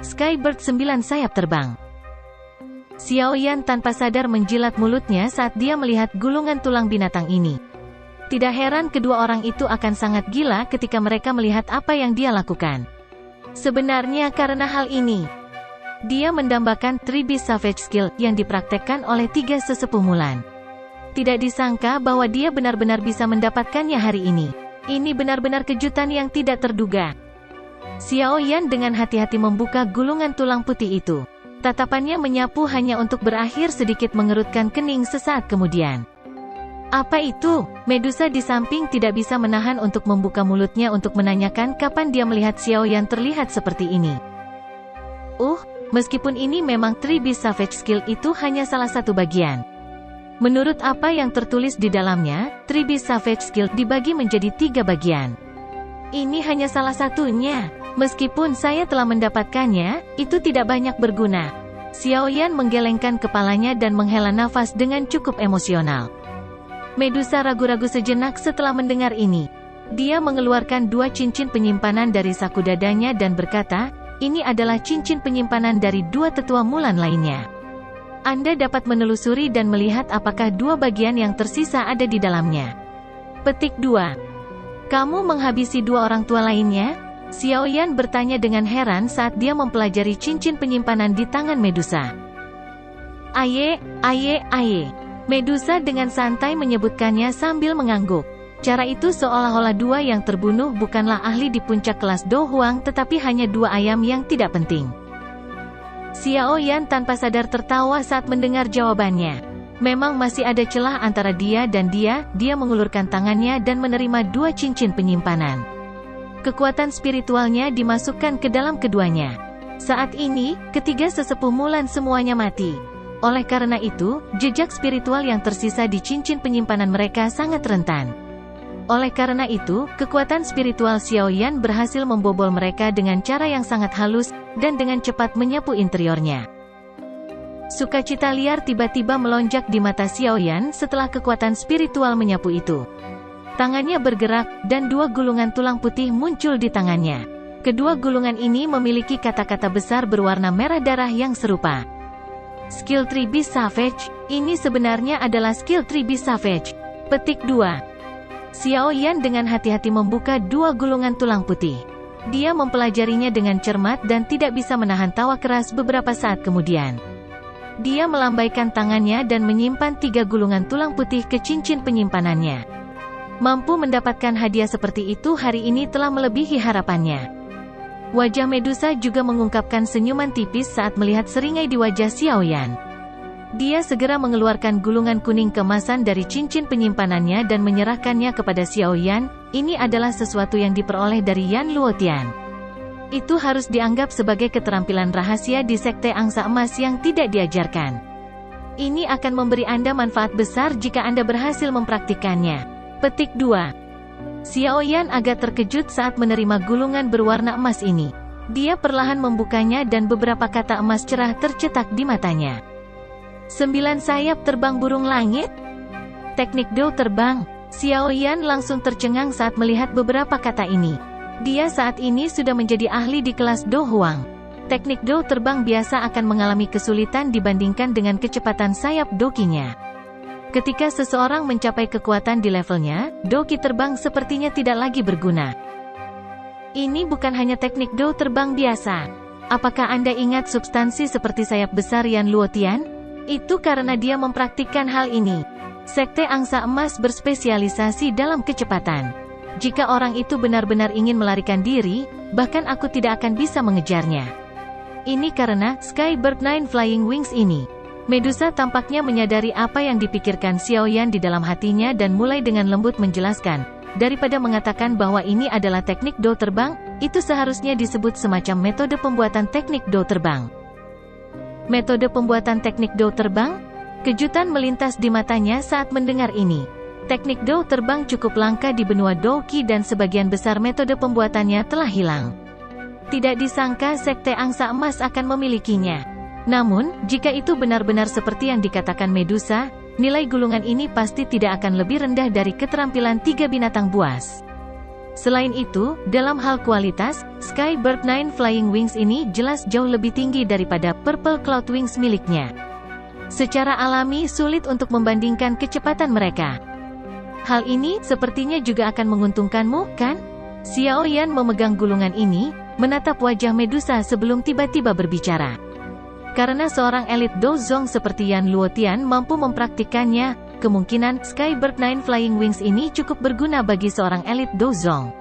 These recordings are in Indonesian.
Skybird 9 sayap terbang. Xiaoyan tanpa sadar menjilat mulutnya saat dia melihat gulungan tulang binatang ini. Tidak heran kedua orang itu akan sangat gila ketika mereka melihat apa yang dia lakukan. Sebenarnya karena hal ini, dia mendambakan 3 Beast Savage Skill yang dipraktekkan oleh 3 sesepuh Mulan. Tidak disangka bahwa dia benar-benar bisa mendapatkannya hari ini. Ini benar-benar kejutan yang tidak terduga. Xiaoyan dengan hati-hati membuka gulungan tulang putih itu. Tatapannya menyapu hanya untuk berakhir sedikit mengerutkan kening sesaat kemudian. Apa itu? Medusa di samping tidak bisa menahan untuk membuka mulutnya untuk menanyakan kapan dia melihat Xiaoyan terlihat seperti ini. Meskipun ini memang 3 Beast Savage Skill itu hanya salah satu bagian. Menurut apa yang tertulis di dalamnya, 3 Beast Savage Skill dibagi menjadi 3 bagian. Ini hanya salah satunya. Meskipun saya telah mendapatkannya, itu tidak banyak berguna. Xiaoyan menggelengkan kepalanya dan menghela nafas dengan cukup emosional. Medusa ragu-ragu sejenak setelah mendengar ini. Dia mengeluarkan 2 cincin penyimpanan dari saku dadanya dan berkata, ini adalah cincin penyimpanan dari 2 tetua Mulan lainnya. Anda dapat menelusuri dan melihat apakah 2 bagian yang tersisa ada di dalamnya. Petik 2. Kamu menghabisi 2 orang tua lainnya? Xiaoyan bertanya dengan heran saat dia mempelajari cincin penyimpanan di tangan Medusa. Aye. Medusa dengan santai menyebutkannya sambil mengangguk. Cara itu seolah-olah 2 yang terbunuh bukanlah ahli di puncak kelas Do Huang tetapi hanya 2 ayam yang tidak penting. Xiaoyan tanpa sadar tertawa saat mendengar jawabannya. Memang masih ada celah antara dia dan dia mengulurkan tangannya dan menerima 2 cincin penyimpanan. Kekuatan spiritualnya dimasukkan ke dalam keduanya. Saat ini, ketiga sesepuh Mulan semuanya mati. Oleh karena itu, jejak spiritual yang tersisa di cincin penyimpanan mereka sangat rentan. Oleh karena itu, kekuatan spiritual Xiaoyan berhasil membobol mereka dengan cara yang sangat halus, dan dengan cepat menyapu interiornya. Sukacita liar tiba-tiba melonjak di mata Xiaoyan setelah kekuatan spiritual menyapu itu. Tangannya bergerak, dan 2 gulungan tulang putih muncul di tangannya. Kedua gulungan ini memiliki kata-kata besar berwarna merah darah yang serupa. Skill 3 Beast Savage, ini sebenarnya adalah skill 3 Beast Savage. Petik 2. Xiaoyan dengan hati-hati membuka 2 gulungan tulang putih. Dia mempelajarinya dengan cermat dan tidak bisa menahan tawa keras beberapa saat kemudian. Dia melambaikan tangannya dan menyimpan 3 gulungan tulang putih ke cincin penyimpanannya. Mampu mendapatkan hadiah seperti itu hari ini telah melebihi harapannya. Wajah Medusa juga mengungkapkan senyuman tipis saat melihat seringai di wajah Xiaoyan. Dia segera mengeluarkan gulungan kuning kemasan dari cincin penyimpanannya dan menyerahkannya kepada Xiaoyan. Ini adalah sesuatu yang diperoleh dari Yan Luotian. Itu harus dianggap sebagai keterampilan rahasia di Sekte Angsa Emas yang tidak diajarkan. Ini akan memberi Anda manfaat besar jika Anda berhasil mempraktikkannya. Petik 2. Xiaoyan agak terkejut saat menerima gulungan berwarna emas ini. Dia perlahan membukanya dan beberapa kata emas cerah tercetak di matanya. 9 sayap terbang burung langit? Teknik Do terbang? Xiaoyan langsung tercengang saat melihat beberapa kata ini. Dia saat ini sudah menjadi ahli di kelas Do Huang. Teknik Do terbang biasa akan mengalami kesulitan dibandingkan dengan kecepatan sayap dokinya. Ketika seseorang mencapai kekuatan di levelnya, doki terbang sepertinya tidak lagi berguna. Ini bukan hanya teknik Do terbang biasa. Apakah Anda ingat substansi seperti sayap besar Yan Luotian? Itu karena dia mempraktikkan hal ini. Sekte Angsa Emas berspesialisasi dalam kecepatan. Jika orang itu benar-benar ingin melarikan diri, bahkan aku tidak akan bisa mengejarnya. Ini karena Skybird 9 Flying Wings ini. Medusa tampaknya menyadari apa yang dipikirkan Xiaoyan di dalam hatinya dan mulai dengan lembut menjelaskan, daripada mengatakan bahwa ini adalah teknik Do terbang, itu seharusnya disebut semacam metode pembuatan teknik Do terbang. Metode pembuatan teknik Do terbang? Kejutan melintas di matanya saat mendengar ini. Teknik Do terbang cukup langka di benua Doki dan sebagian besar metode pembuatannya telah hilang. Tidak disangka Sekte Angsa Emas akan memilikinya. Namun, jika itu benar-benar seperti yang dikatakan Medusa, nilai gulungan ini pasti tidak akan lebih rendah dari keterampilan 3 binatang buas. Selain itu, dalam hal kualitas, Skybird 9 Flying Wings ini jelas jauh lebih tinggi daripada Purple Cloud Wings miliknya. Secara alami sulit untuk membandingkan kecepatan mereka. Hal ini sepertinya juga akan menguntungkanmu, kan? Xiao Yan memegang gulungan ini, menatap wajah Medusa sebelum tiba-tiba berbicara. Karena seorang elit Dozong seperti Yan Luotian mampu mempraktikkannya, kemungkinan Skybird 9 Flying Wings ini cukup berguna bagi seorang elit Dozong.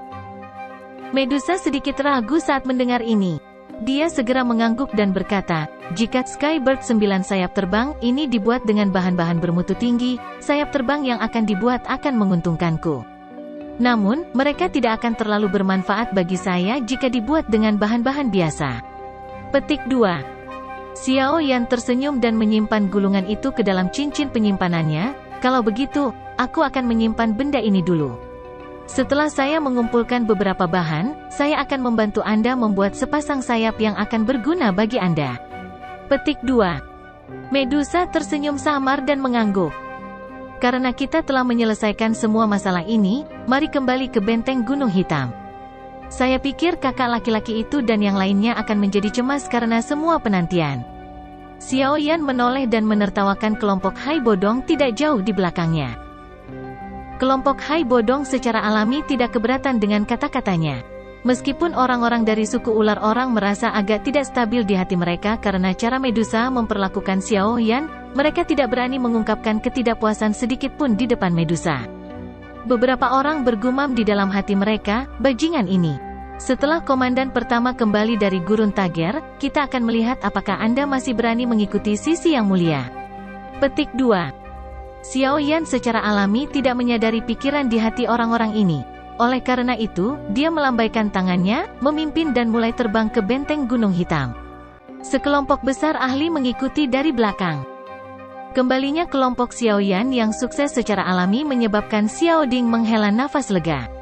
Medusa sedikit ragu saat mendengar ini. Dia segera mengangguk dan berkata, jika Skybird 9 sayap terbang ini dibuat dengan bahan-bahan bermutu tinggi, sayap terbang yang akan dibuat akan menguntungkanku. Namun, mereka tidak akan terlalu bermanfaat bagi saya jika dibuat dengan bahan-bahan biasa. Petik 2. Xiao Yan tersenyum dan menyimpan gulungan itu ke dalam cincin penyimpanannya. Kalau begitu, aku akan menyimpan benda ini dulu. Setelah saya mengumpulkan beberapa bahan, saya akan membantu Anda membuat sepasang sayap yang akan berguna bagi Anda. Petik 2. Medusa tersenyum samar dan mengangguk. Karena kita telah menyelesaikan semua masalah ini, mari kembali ke benteng Gunung Hitam. Saya pikir kakak laki-laki itu dan yang lainnya akan menjadi cemas karena semua penantian. Xiao Yan menoleh dan menertawakan kelompok Hai Bodong tidak jauh di belakangnya. Kelompok Hai Bodong secara alami tidak keberatan dengan kata-katanya. Meskipun orang-orang dari suku ular orang merasa agak tidak stabil di hati mereka karena cara Medusa memperlakukan Xiao Yan, mereka tidak berani mengungkapkan ketidakpuasan sedikit pun di depan Medusa. Beberapa orang bergumam di dalam hati mereka, bajingan ini. Setelah komandan pertama kembali dari Gurun Tager, kita akan melihat apakah Anda masih berani mengikuti sisi yang mulia. Petik 2. Xiao Yan secara alami tidak menyadari pikiran di hati orang-orang ini. Oleh karena itu, dia melambaikan tangannya, memimpin dan mulai terbang ke benteng Gunung Hitam. Sekelompok besar ahli mengikuti dari belakang. Kembalinya kelompok Xiao Yan yang sukses secara alami menyebabkan Xiao Ding menghela nafas lega.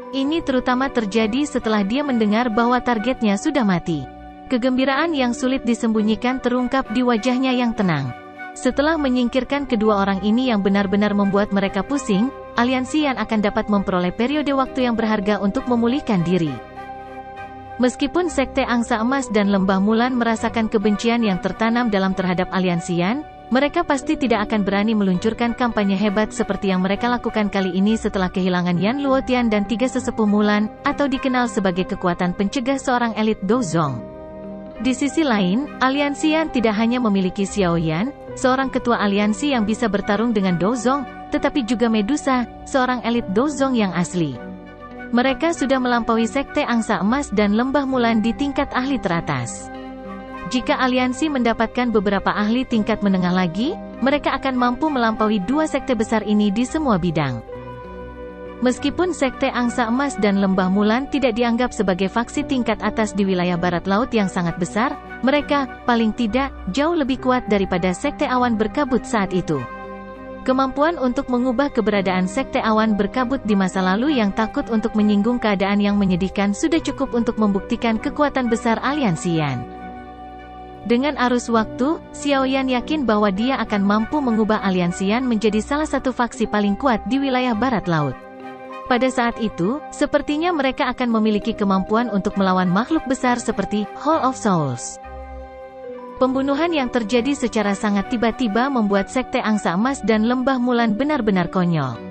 Ini terutama terjadi setelah dia mendengar bahwa targetnya sudah mati. Kegembiraan yang sulit disembunyikan terungkap di wajahnya yang tenang. Setelah menyingkirkan kedua orang ini yang benar-benar membuat mereka pusing, aliansi Yan akan dapat memperoleh periode waktu yang berharga untuk memulihkan diri. Meskipun Sekte Angsa Emas dan Lembah Mulan merasakan kebencian yang tertanam dalam terhadap aliansi Yan, mereka pasti tidak akan berani meluncurkan kampanye hebat seperti yang mereka lakukan kali ini setelah kehilangan Yan Luotian dan 3 sesepuh Mulan, atau dikenal sebagai kekuatan pencegah seorang elit Dozong. Di sisi lain, aliansi Yan tidak hanya memiliki Xiao Yan, seorang ketua aliansi yang bisa bertarung dengan Dozong, tetapi juga Medusa, seorang elit Dozong yang asli. Mereka sudah melampaui Sekte Angsa Emas dan Lembah Mulan di tingkat ahli teratas. Jika aliansi mendapatkan beberapa ahli tingkat menengah lagi, mereka akan mampu melampaui 2 sekte besar ini di semua bidang. Meskipun Sekte Angsa Emas dan Lembah Mulan tidak dianggap sebagai faksi tingkat atas di wilayah barat laut yang sangat besar, mereka, paling tidak, jauh lebih kuat daripada Sekte Awan Berkabut saat itu. Kemampuan untuk mengubah keberadaan Sekte Awan Berkabut di masa lalu yang takut untuk menyinggung keadaan yang menyedihkan sudah cukup untuk membuktikan kekuatan besar aliansi Yan. Dengan arus waktu, Xiao Yan yakin bahwa dia akan mampu mengubah aliansi Yan menjadi salah satu faksi paling kuat di wilayah barat laut. Pada saat itu, sepertinya mereka akan memiliki kemampuan untuk melawan makhluk besar seperti Hall of Souls. Pembunuhan yang terjadi secara sangat tiba-tiba membuat Sekte Angsa Emas dan Lembah Mulan benar-benar konyol.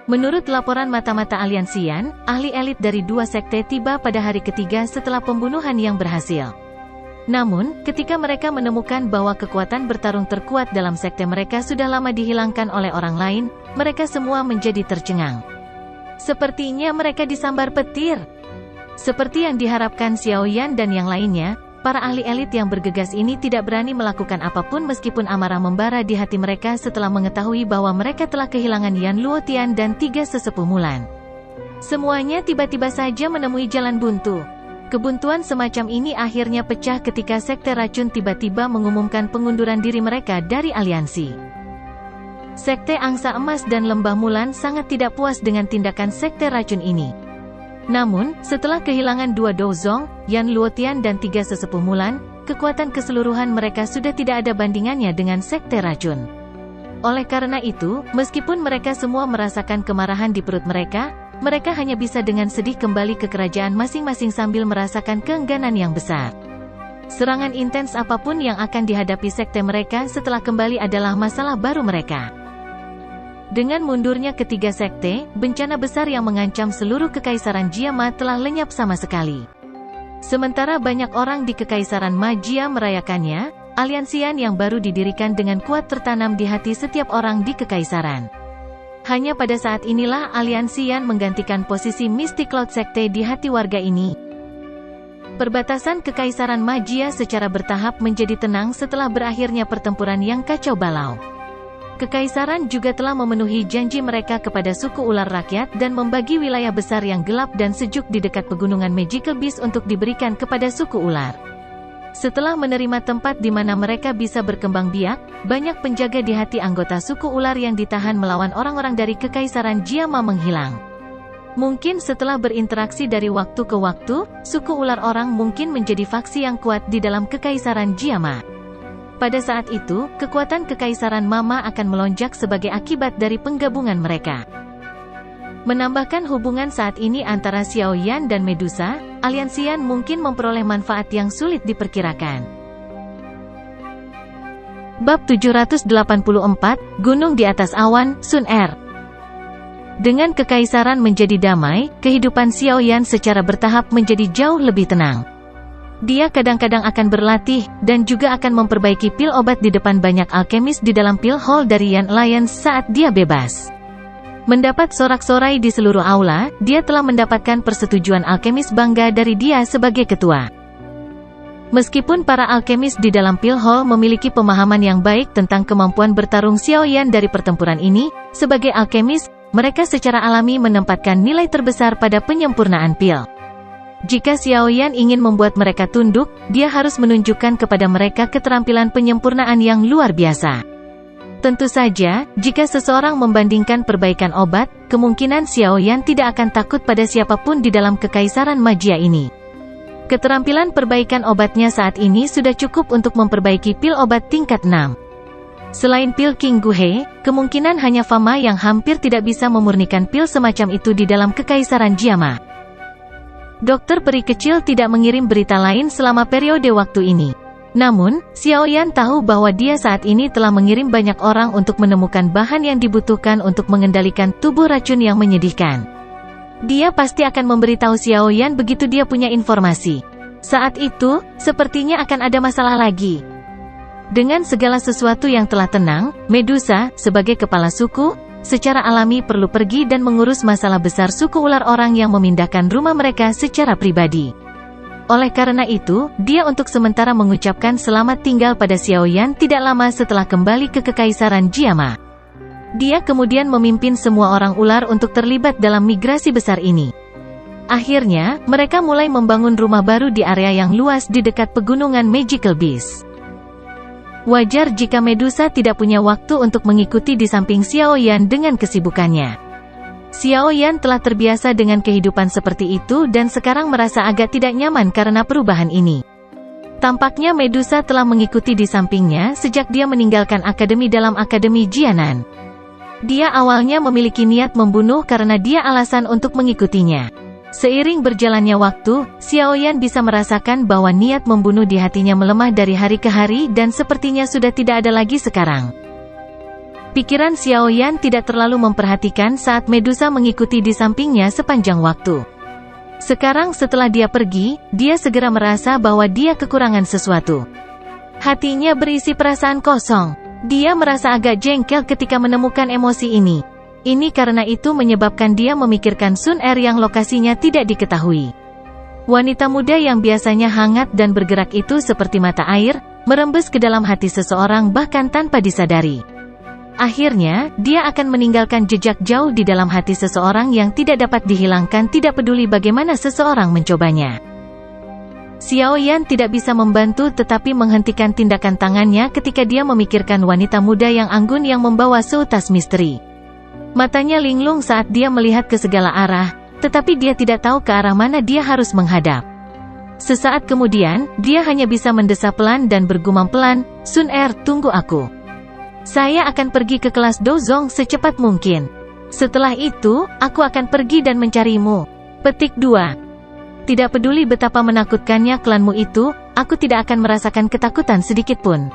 Menurut laporan mata-mata aliansi Yan, ahli elit dari 2 sekte tiba pada hari ketiga setelah pembunuhan yang berhasil. Namun, ketika mereka menemukan bahwa kekuatan bertarung terkuat dalam sekte mereka sudah lama dihilangkan oleh orang lain, mereka semua menjadi tercengang. Sepertinya mereka disambar petir. Seperti yang diharapkan Xiao Yan dan yang lainnya, para ahli elit yang bergegas ini tidak berani melakukan apapun meskipun amarah membara di hati mereka setelah mengetahui bahwa mereka telah kehilangan Yan Luotian dan 3 sesepuh Mulan. Semuanya tiba-tiba saja menemui jalan buntu. Kebuntuan semacam ini akhirnya pecah ketika Sekte Racun tiba-tiba mengumumkan pengunduran diri mereka dari aliansi. Sekte Angsa Emas dan Lembah Mulan sangat tidak puas dengan tindakan Sekte Racun ini. Namun, setelah kehilangan 2 Dozong, Yan Luotian dan 3 sesepuh Mulan, kekuatan keseluruhan mereka sudah tidak ada bandingannya dengan Sekte Racun. Oleh karena itu, meskipun mereka semua merasakan kemarahan di perut mereka, mereka hanya bisa dengan sedih kembali ke kerajaan masing-masing sambil merasakan keengganan yang besar. Serangan intens apapun yang akan dihadapi sekte mereka setelah kembali adalah masalah baru mereka. Dengan mundurnya ketiga sekte, bencana besar yang mengancam seluruh kekaisaran Jiama telah lenyap sama sekali. Sementara banyak orang di kekaisaran Majia merayakannya, aliansian yang baru didirikan dengan kuat tertanam di hati setiap orang di kekaisaran. Hanya pada saat inilah aliansian menggantikan posisi Mystic Cloud Sekte di hati warga ini. Perbatasan kekaisaran Majia secara bertahap menjadi tenang setelah berakhirnya pertempuran yang kacau balau. Kekaisaran juga telah memenuhi janji mereka kepada suku ular rakyat dan membagi wilayah besar yang gelap dan sejuk di dekat pegunungan Magical Beast untuk diberikan kepada suku ular. Setelah menerima tempat di mana mereka bisa berkembang biak, banyak penjaga di hati anggota suku ular yang ditahan melawan orang-orang dari kekaisaran Jiama menghilang. Mungkin setelah berinteraksi dari waktu ke waktu, suku ular orang mungkin menjadi faksi yang kuat di dalam kekaisaran Jiama. Pada saat itu, kekuatan kekaisaran Mama akan melonjak sebagai akibat dari penggabungan mereka. Menambahkan hubungan saat ini antara Xiaoyan dan Medusa, aliansian mungkin memperoleh manfaat yang sulit diperkirakan. Bab 784, Gunung di atas awan, Sun Er. Dengan kekaisaran menjadi damai, kehidupan Xiaoyan secara bertahap menjadi jauh lebih tenang. Dia kadang-kadang akan berlatih, dan juga akan memperbaiki pil obat di depan banyak alkemis di dalam pil hall dari Yan Alliance saat dia bebas. Mendapat sorak-sorai di seluruh aula, dia telah mendapatkan persetujuan alkemis bangga dari dia sebagai ketua. Meskipun para alkemis di dalam pil hall memiliki pemahaman yang baik tentang kemampuan bertarung Xiaoyan dari pertempuran ini, sebagai alkemis, mereka secara alami menempatkan nilai terbesar pada penyempurnaan pil. Jika Xiaoyan ingin membuat mereka tunduk, dia harus menunjukkan kepada mereka keterampilan penyempurnaan yang luar biasa. Tentu saja, jika seseorang membandingkan perbaikan obat, kemungkinan Xiaoyan tidak akan takut pada siapapun di dalam kekaisaran magia ini. Keterampilan perbaikan obatnya saat ini sudah cukup untuk memperbaiki pil obat tingkat 6. Selain pil King Guhe, kemungkinan hanya Fama yang hampir tidak bisa memurnikan pil semacam itu di dalam kekaisaran Jiama. Dokter peri kecil tidak mengirim berita lain selama periode waktu ini. Namun, Xiaoyan tahu bahwa dia saat ini telah mengirim banyak orang untuk menemukan bahan yang dibutuhkan untuk mengendalikan tubuh racun yang menyedihkan. Dia pasti akan memberitahu Xiaoyan begitu dia punya informasi. Saat itu, sepertinya akan ada masalah lagi. Dengan segala sesuatu yang telah tenang, Medusa, sebagai kepala suku, secara alami perlu pergi dan mengurus masalah besar suku ular orang yang memindahkan rumah mereka secara pribadi. Oleh karena itu, dia untuk sementara mengucapkan selamat tinggal pada Xiaoyan tidak lama setelah kembali ke kekaisaran Jiama. Dia kemudian memimpin semua orang ular untuk terlibat dalam migrasi besar ini. Akhirnya, mereka mulai membangun rumah baru di area yang luas di dekat pegunungan Magical Beast. Wajar jika Medusa tidak punya waktu untuk mengikuti di samping Xiaoyan dengan kesibukannya. Xiaoyan telah terbiasa dengan kehidupan seperti itu dan sekarang merasa agak tidak nyaman karena perubahan ini. Tampaknya Medusa telah mengikuti di sampingnya sejak dia meninggalkan akademi dalam Akademi Jianan. Dia awalnya memiliki niat membunuh karena dia alasan untuk mengikutinya. Seiring berjalannya waktu, Xiaoyan bisa merasakan bahwa niat membunuh di hatinya melemah dari hari ke hari dan sepertinya sudah tidak ada lagi sekarang. Pikiran Xiaoyan tidak terlalu memperhatikan saat Medusa mengikuti di sampingnya sepanjang waktu. Sekarang setelah dia pergi, dia segera merasa bahwa dia kekurangan sesuatu. Hatinya berisi perasaan kosong. Dia merasa agak jengkel ketika menemukan emosi ini. Ini karena itu menyebabkan dia memikirkan Sun Er yang lokasinya tidak diketahui. Wanita muda yang biasanya hangat dan bergerak itu seperti mata air, merembes ke dalam hati seseorang bahkan tanpa disadari. Akhirnya, dia akan meninggalkan jejak jauh di dalam hati seseorang yang tidak dapat dihilangkan tidak peduli bagaimana seseorang mencobanya. Xiaoyan tidak bisa membantu tetapi menghentikan tindakan tangannya ketika dia memikirkan wanita muda yang anggun yang membawa seutas misteri. Matanya linglung saat dia melihat ke segala arah, tetapi dia tidak tahu ke arah mana dia harus menghadap. Sesaat kemudian, dia hanya bisa mendesah pelan dan bergumam pelan, "Sun Er, tunggu aku. Saya akan pergi ke kelas Dozong secepat mungkin." Setelah itu, aku akan pergi dan mencarimu. Petik 2. Tidak peduli betapa menakutkannya klanmu itu, aku tidak akan merasakan ketakutan sedikitpun.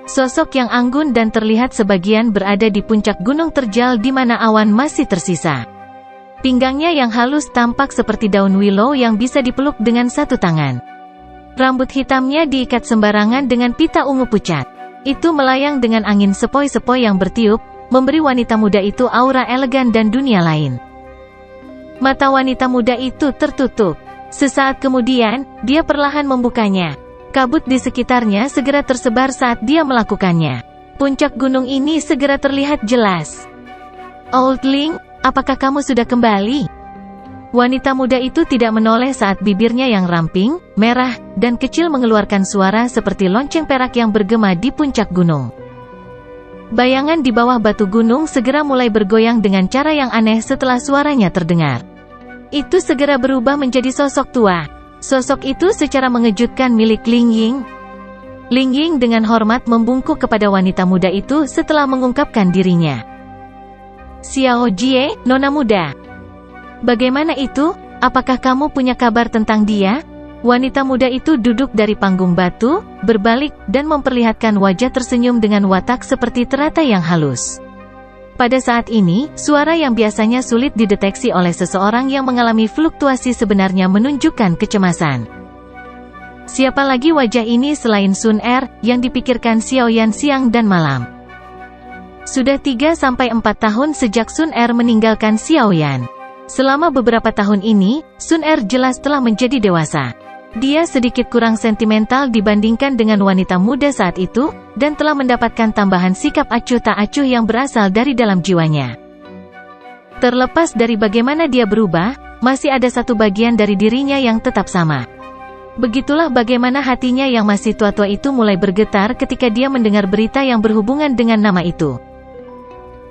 Sosok yang anggun dan terlihat sebagian berada di puncak gunung terjal di mana awan masih tersisa. Pinggangnya yang halus tampak seperti daun willow yang bisa dipeluk dengan satu tangan. Rambut hitamnya diikat sembarangan dengan pita ungu pucat. Itu melayang dengan angin sepoi-sepoi yang bertiup, memberi wanita muda itu aura elegan dan dunia lain. Mata wanita muda itu tertutup. Sesaat kemudian, dia perlahan membukanya. Kabut di sekitarnya segera tersebar saat dia melakukannya. Puncak gunung ini segera terlihat jelas. Oldling, apakah kamu sudah kembali? Wanita muda itu tidak menoleh saat bibirnya yang ramping, merah, dan kecil mengeluarkan suara seperti lonceng perak yang bergema di puncak gunung. Bayangan di bawah batu gunung segera mulai bergoyang dengan cara yang aneh setelah suaranya terdengar. Itu segera berubah menjadi sosok tua. Sosok itu secara mengejutkan milik Ling Ying. Ling Ying dengan hormat membungkuk kepada wanita muda itu setelah mengungkapkan dirinya. Xiao Jie, nona muda. Bagaimana itu? Apakah kamu punya kabar tentang dia? Wanita muda itu duduk dari panggung batu, berbalik, dan memperlihatkan wajah tersenyum dengan watak seperti teratai yang halus. Pada saat ini, suara yang biasanya sulit dideteksi oleh seseorang yang mengalami fluktuasi sebenarnya menunjukkan kecemasan. Siapa lagi wajah ini selain Sun Er, yang dipikirkan Xiaoyan siang dan malam? Sudah 3-4 tahun sejak Sun Er meninggalkan Xiaoyan. Selama beberapa tahun ini, Sun Er jelas telah menjadi dewasa. Dia sedikit kurang sentimental dibandingkan dengan wanita muda saat itu, dan telah mendapatkan tambahan sikap acuh tak acuh yang berasal dari dalam jiwanya. Terlepas dari bagaimana dia berubah, masih ada satu bagian dari dirinya yang tetap sama. Begitulah bagaimana hatinya yang masih tua-tua itu mulai bergetar ketika dia mendengar berita yang berhubungan dengan nama itu.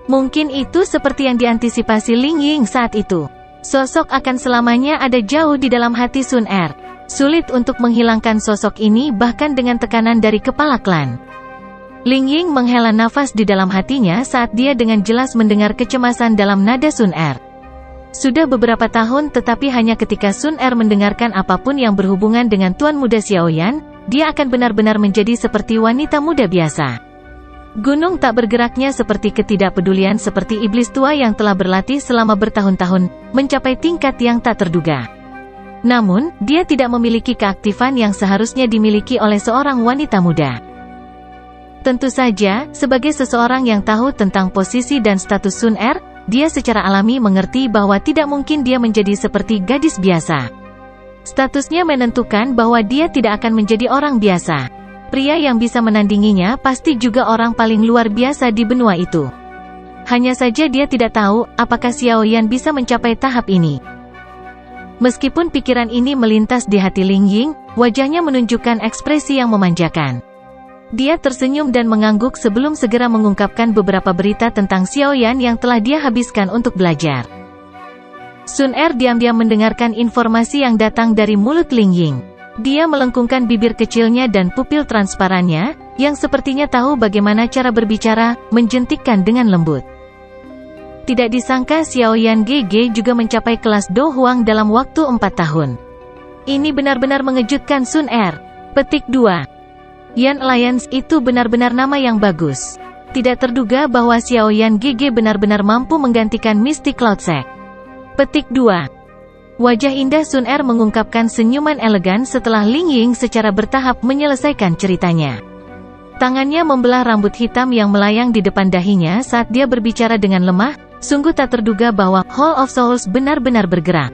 Mungkin itu seperti yang diantisipasi Ling Ying saat itu. Sosok akan selamanya ada jauh di dalam hati Sun Er. Sulit untuk menghilangkan sosok ini bahkan dengan tekanan dari kepala klan. Ling Ying menghela nafas di dalam hatinya saat dia dengan jelas mendengar kecemasan dalam nada Sun Er. Sudah beberapa tahun tetapi hanya ketika Sun Er mendengarkan apapun yang berhubungan dengan Tuan Muda Xiaoyan, dia akan benar-benar menjadi seperti wanita muda biasa. Gunung tak bergeraknya seperti ketidakpedulian seperti iblis tua yang telah berlatih selama bertahun-tahun, mencapai tingkat yang tak terduga. Namun, dia tidak memiliki keaktifan yang seharusnya dimiliki oleh seorang wanita muda. Tentu saja, sebagai seseorang yang tahu tentang posisi dan status Sun Er, dia secara alami mengerti bahwa tidak mungkin dia menjadi seperti gadis biasa. Statusnya menentukan bahwa dia tidak akan menjadi orang biasa. Pria yang bisa menandinginya pasti juga orang paling luar biasa di benua itu. Hanya saja dia tidak tahu, apakah Xiaoyan bisa mencapai tahap ini. Meskipun pikiran ini melintas di hati Ling Ying, wajahnya menunjukkan ekspresi yang memanjakan. Dia tersenyum dan mengangguk sebelum segera mengungkapkan beberapa berita tentang Xiaoyan yang telah dia habiskan untuk belajar. Sun Er diam-diam mendengarkan informasi yang datang dari mulut Ling Ying. Dia melengkungkan bibir kecilnya dan pupil transparannya, yang sepertinya tahu bagaimana cara berbicara, menjentikkan dengan lembut. Tidak disangka Xiaoyan GG juga mencapai kelas Do Huang dalam waktu 4 tahun. Ini benar-benar mengejutkan Sun Er. Petik 2. Yan Alliance itu benar-benar nama yang bagus. Tidak terduga bahwa Xiaoyan GG benar-benar mampu menggantikan Mystic Cloud Sect. Petik 2. Wajah indah Sun Er mengungkapkan senyuman elegan setelah Ling Ying secara bertahap menyelesaikan ceritanya. Tangannya membelah rambut hitam yang melayang di depan dahinya saat dia berbicara dengan lemah. Sungguh tak terduga bahwa Hall of Souls benar-benar bergerak.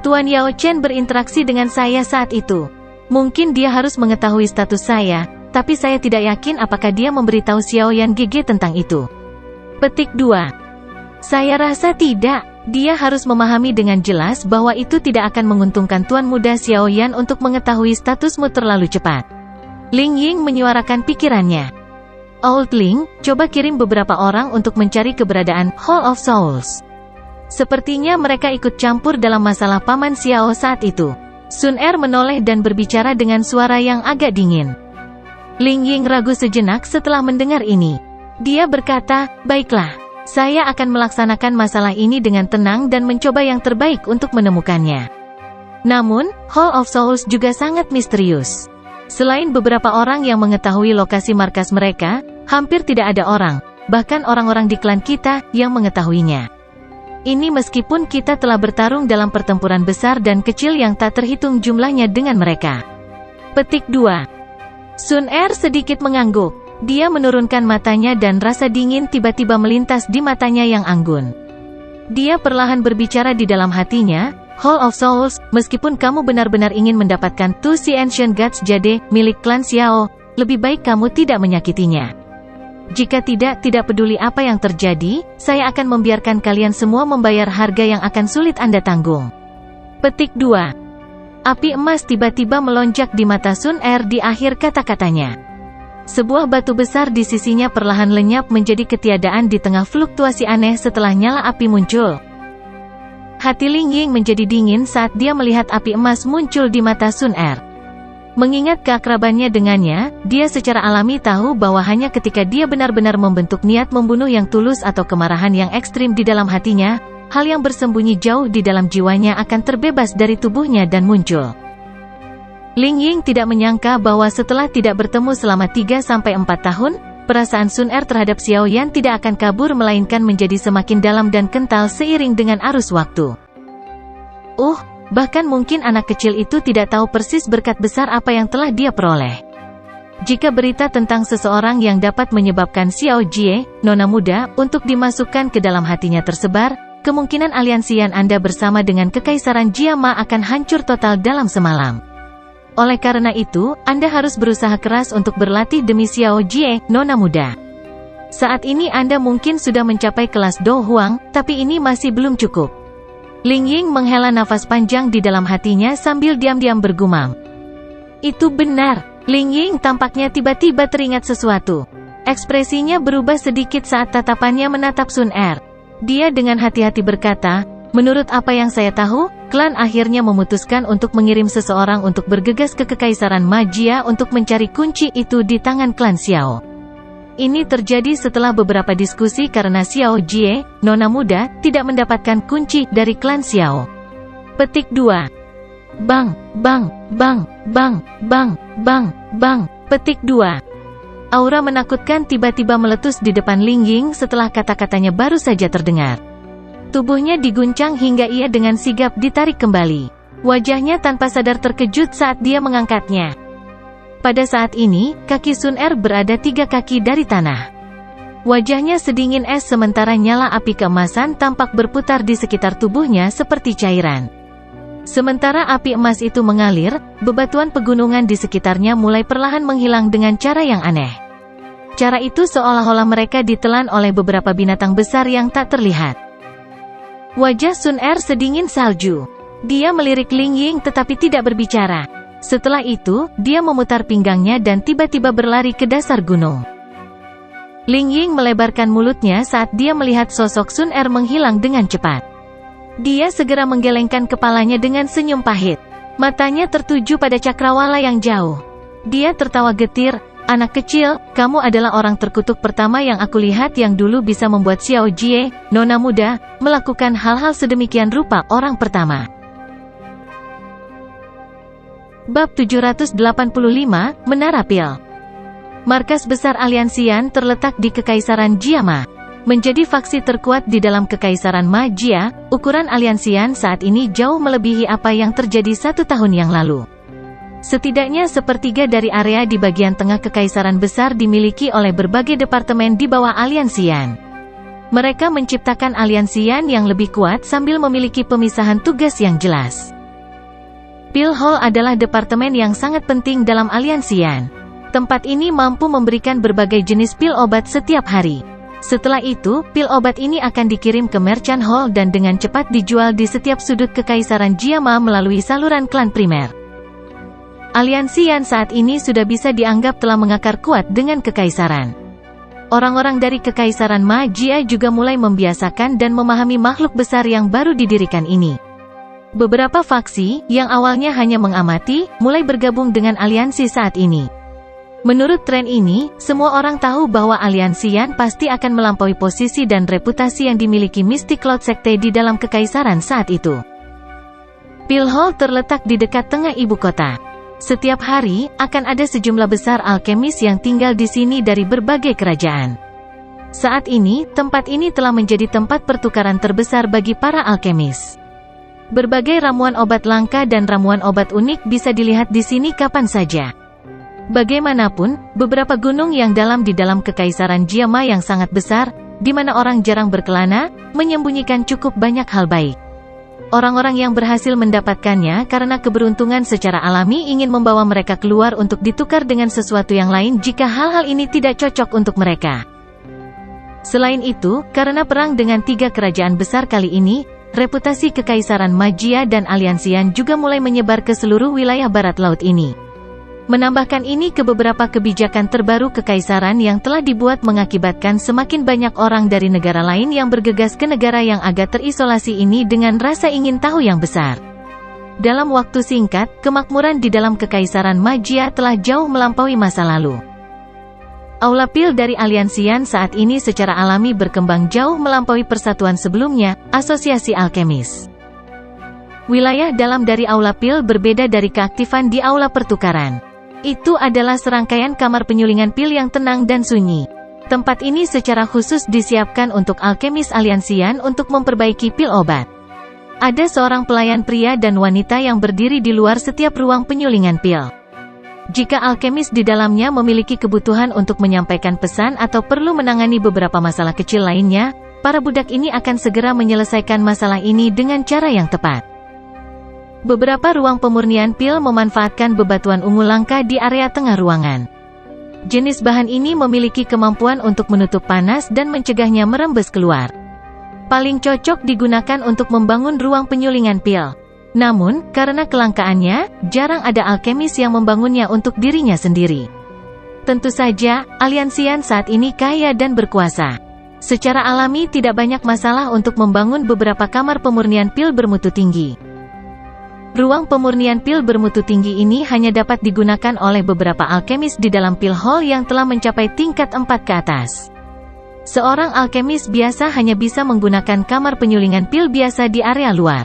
Tuan Yao Chen berinteraksi dengan saya saat itu. Mungkin dia harus mengetahui status saya, tapi saya tidak yakin apakah dia memberitahu Xiaoyan GG tentang itu. Petik 2. Saya rasa tidak. Dia harus memahami dengan jelas bahwa itu tidak akan menguntungkan Tuan Muda Xiaoyan untuk mengetahui statusmu terlalu cepat. Ling Ying menyuarakan pikirannya. Old Ling, coba kirim beberapa orang untuk mencari keberadaan Hall of Souls. Sepertinya mereka ikut campur dalam masalah Paman Xiao saat itu. Sun Er menoleh dan berbicara dengan suara yang agak dingin. Ling Ying ragu sejenak setelah mendengar ini. Dia berkata, baiklah. Saya akan melaksanakan masalah ini dengan tenang dan mencoba yang terbaik untuk menemukannya. Namun, Hall of Souls juga sangat misterius. Selain beberapa orang yang mengetahui lokasi markas mereka, hampir tidak ada orang, bahkan orang-orang di klan kita, yang mengetahuinya. Ini meskipun kita telah bertarung dalam pertempuran besar dan kecil yang tak terhitung jumlahnya dengan mereka. Petik 2. Sun Er sedikit mengangguk. Dia menurunkan matanya dan rasa dingin tiba-tiba melintas di matanya yang anggun. Dia perlahan berbicara di dalam hatinya, Hall of Souls, meskipun kamu benar-benar ingin mendapatkan Tu Si Ancient Gods Jade, milik klan Xiao, lebih baik kamu tidak menyakitinya. Jika tidak peduli apa yang terjadi, saya akan membiarkan kalian semua membayar harga yang akan sulit Anda tanggung. Petik 2. Api emas tiba-tiba melonjak di mata Sun Er di akhir kata-katanya. Sebuah batu besar di sisinya perlahan lenyap menjadi ketiadaan di tengah fluktuasi aneh setelah nyala api muncul. Hati Ling Ying menjadi dingin saat dia melihat api emas muncul di mata Sun Er. Mengingat keakrabannya dengannya, dia secara alami tahu bahwa hanya ketika dia benar-benar membentuk niat membunuh yang tulus atau kemarahan yang ekstrim di dalam hatinya, hal yang bersembunyi jauh di dalam jiwanya akan terbebas dari tubuhnya dan muncul. Ling Ying tidak menyangka bahwa setelah tidak bertemu selama 3-4 tahun, perasaan Sun Er terhadap Xiao Yan tidak akan kabur melainkan menjadi semakin dalam dan kental seiring dengan arus waktu. Bahkan mungkin anak kecil itu tidak tahu persis berkat besar apa yang telah dia peroleh. Jika berita tentang seseorang yang dapat menyebabkan Xiao Jie, nona muda, untuk dimasukkan ke dalam hatinya tersebar, kemungkinan aliansian Anda bersama dengan Kekaisaran Jiama akan hancur total dalam semalam. Oleh karena itu, Anda harus berusaha keras untuk berlatih demi Xiao Jie, nona muda. Saat ini Anda mungkin sudah mencapai kelas Do Huang, tapi ini masih belum cukup. Ling Ying menghela nafas panjang di dalam hatinya sambil diam-diam bergumam. Itu benar, Ling Ying tampaknya tiba-tiba teringat sesuatu. Ekspresinya berubah sedikit saat tatapannya menatap Sun Er. Dia dengan hati-hati berkata, menurut apa yang saya tahu, klan akhirnya memutuskan untuk mengirim seseorang untuk bergegas ke Kekaisaran Magia untuk mencari kunci itu di tangan klan Xiao. Ini terjadi setelah beberapa diskusi karena Xiao Jie, nona muda, tidak mendapatkan kunci dari klan Xiao. Petik 2. Bang, bang, bang, bang, bang, bang, bang. Petik 2. Aura menakutkan tiba-tiba meletus di depan Ling Ying setelah kata-katanya baru saja terdengar. Tubuhnya diguncang hingga ia dengan sigap ditarik kembali. Wajahnya tanpa sadar terkejut saat dia mengangkatnya. Pada saat ini, kaki Sun Er berada 3 kaki dari tanah. Wajahnya sedingin es sementara nyala api keemasan tampak berputar di sekitar tubuhnya seperti cairan. Sementara api emas itu mengalir, bebatuan pegunungan di sekitarnya mulai perlahan menghilang dengan cara yang aneh. Cara itu seolah-olah mereka ditelan oleh beberapa binatang besar yang tak terlihat. Wajah Sun Er sedingin salju. Dia melirik Ling Ying tetapi tidak berbicara. Setelah itu, dia memutar pinggangnya dan tiba-tiba berlari ke dasar gunung. Ling Ying melebarkan mulutnya saat dia melihat sosok Sun Er menghilang dengan cepat. Dia segera menggelengkan kepalanya dengan senyum pahit. Matanya tertuju pada cakrawala yang jauh. Dia tertawa getir, anak kecil, kamu adalah orang terkutuk pertama yang aku lihat yang dulu bisa membuat Xiao Jie, nona muda, melakukan hal-hal sedemikian rupa orang pertama. Bab 785, Menara Pil. Markas besar Aliansian terletak di Kekaisaran Jiama. Menjadi faksi terkuat di dalam Kekaisaran Magia, ukuran Aliansian saat ini jauh melebihi apa yang terjadi 1 tahun yang lalu. Setidaknya sepertiga dari area di bagian tengah Kekaisaran besar dimiliki oleh berbagai departemen di bawah Aliansian. Mereka menciptakan Aliansian yang lebih kuat sambil memiliki pemisahan tugas yang jelas. Pil Hall adalah departemen yang sangat penting dalam Aliansian. Tempat ini mampu memberikan berbagai jenis pil obat setiap hari. Setelah itu, pil obat ini akan dikirim ke Merchant Hall dan dengan cepat dijual di setiap sudut Kekaisaran Jiama melalui saluran klan primer. Aliansian saat ini sudah bisa dianggap telah mengakar kuat dengan Kekaisaran. Orang-orang dari Kekaisaran Magia juga mulai membiasakan dan memahami makhluk besar yang baru didirikan ini. Beberapa faksi, yang awalnya hanya mengamati, mulai bergabung dengan aliansi saat ini. Menurut tren ini, semua orang tahu bahwa aliansi Yan pasti akan melampaui posisi dan reputasi yang dimiliki Mystic Cloud Sekte di dalam kekaisaran saat itu. Pil Hall terletak di dekat tengah ibu kota. Setiap hari, akan ada sejumlah besar alkemis yang tinggal di sini dari berbagai kerajaan. Saat ini, tempat ini telah menjadi tempat pertukaran terbesar bagi para alkemis. Berbagai ramuan obat langka dan ramuan obat unik bisa dilihat di sini kapan saja. Bagaimanapun, beberapa gunung yang dalam di dalam kekaisaran Jiama yang sangat besar, di mana orang jarang berkelana, menyembunyikan cukup banyak hal baik. Orang-orang yang berhasil mendapatkannya karena keberuntungan secara alami ingin membawa mereka keluar untuk ditukar dengan sesuatu yang lain jika hal-hal ini tidak cocok untuk mereka. Selain itu, karena perang dengan 3 kerajaan besar kali ini, reputasi kekaisaran Magia dan Aliansian juga mulai menyebar ke seluruh wilayah barat laut ini. Menambahkan ini ke beberapa kebijakan terbaru kekaisaran yang telah dibuat mengakibatkan semakin banyak orang dari negara lain yang bergegas ke negara yang agak terisolasi ini dengan rasa ingin tahu yang besar. Dalam waktu singkat, kemakmuran di dalam kekaisaran Magia telah jauh melampaui masa lalu. Aula Pil dari Aliansian saat ini secara alami berkembang jauh melampaui persatuan sebelumnya, Asosiasi Alkemis. Wilayah dalam dari Aula Pil berbeda dari keaktifan di Aula Pertukaran. Itu adalah serangkaian kamar penyulingan pil yang tenang dan sunyi. Tempat ini secara khusus disiapkan untuk alkemis Aliansian untuk memperbaiki pil obat. Ada seorang pelayan pria dan wanita yang berdiri di luar setiap ruang penyulingan pil. Jika alkemis di dalamnya memiliki kebutuhan untuk menyampaikan pesan atau perlu menangani beberapa masalah kecil lainnya, para budak ini akan segera menyelesaikan masalah ini dengan cara yang tepat. Beberapa ruang pemurnian pil memanfaatkan bebatuan ungu langka di area tengah ruangan. Jenis bahan ini memiliki kemampuan untuk menutup panas dan mencegahnya merembes keluar. Paling cocok digunakan untuk membangun ruang penyulingan pil. Namun, karena kelangkaannya, jarang ada alkemis yang membangunnya untuk dirinya sendiri. Tentu saja, Aliansian saat ini kaya dan berkuasa. Secara alami tidak banyak masalah untuk membangun beberapa kamar pemurnian pil bermutu tinggi. Ruang pemurnian pil bermutu tinggi ini hanya dapat digunakan oleh beberapa alkemis di dalam pil hall yang telah mencapai tingkat 4 ke atas. Seorang alkemis biasa hanya bisa menggunakan kamar penyulingan pil biasa di area luar.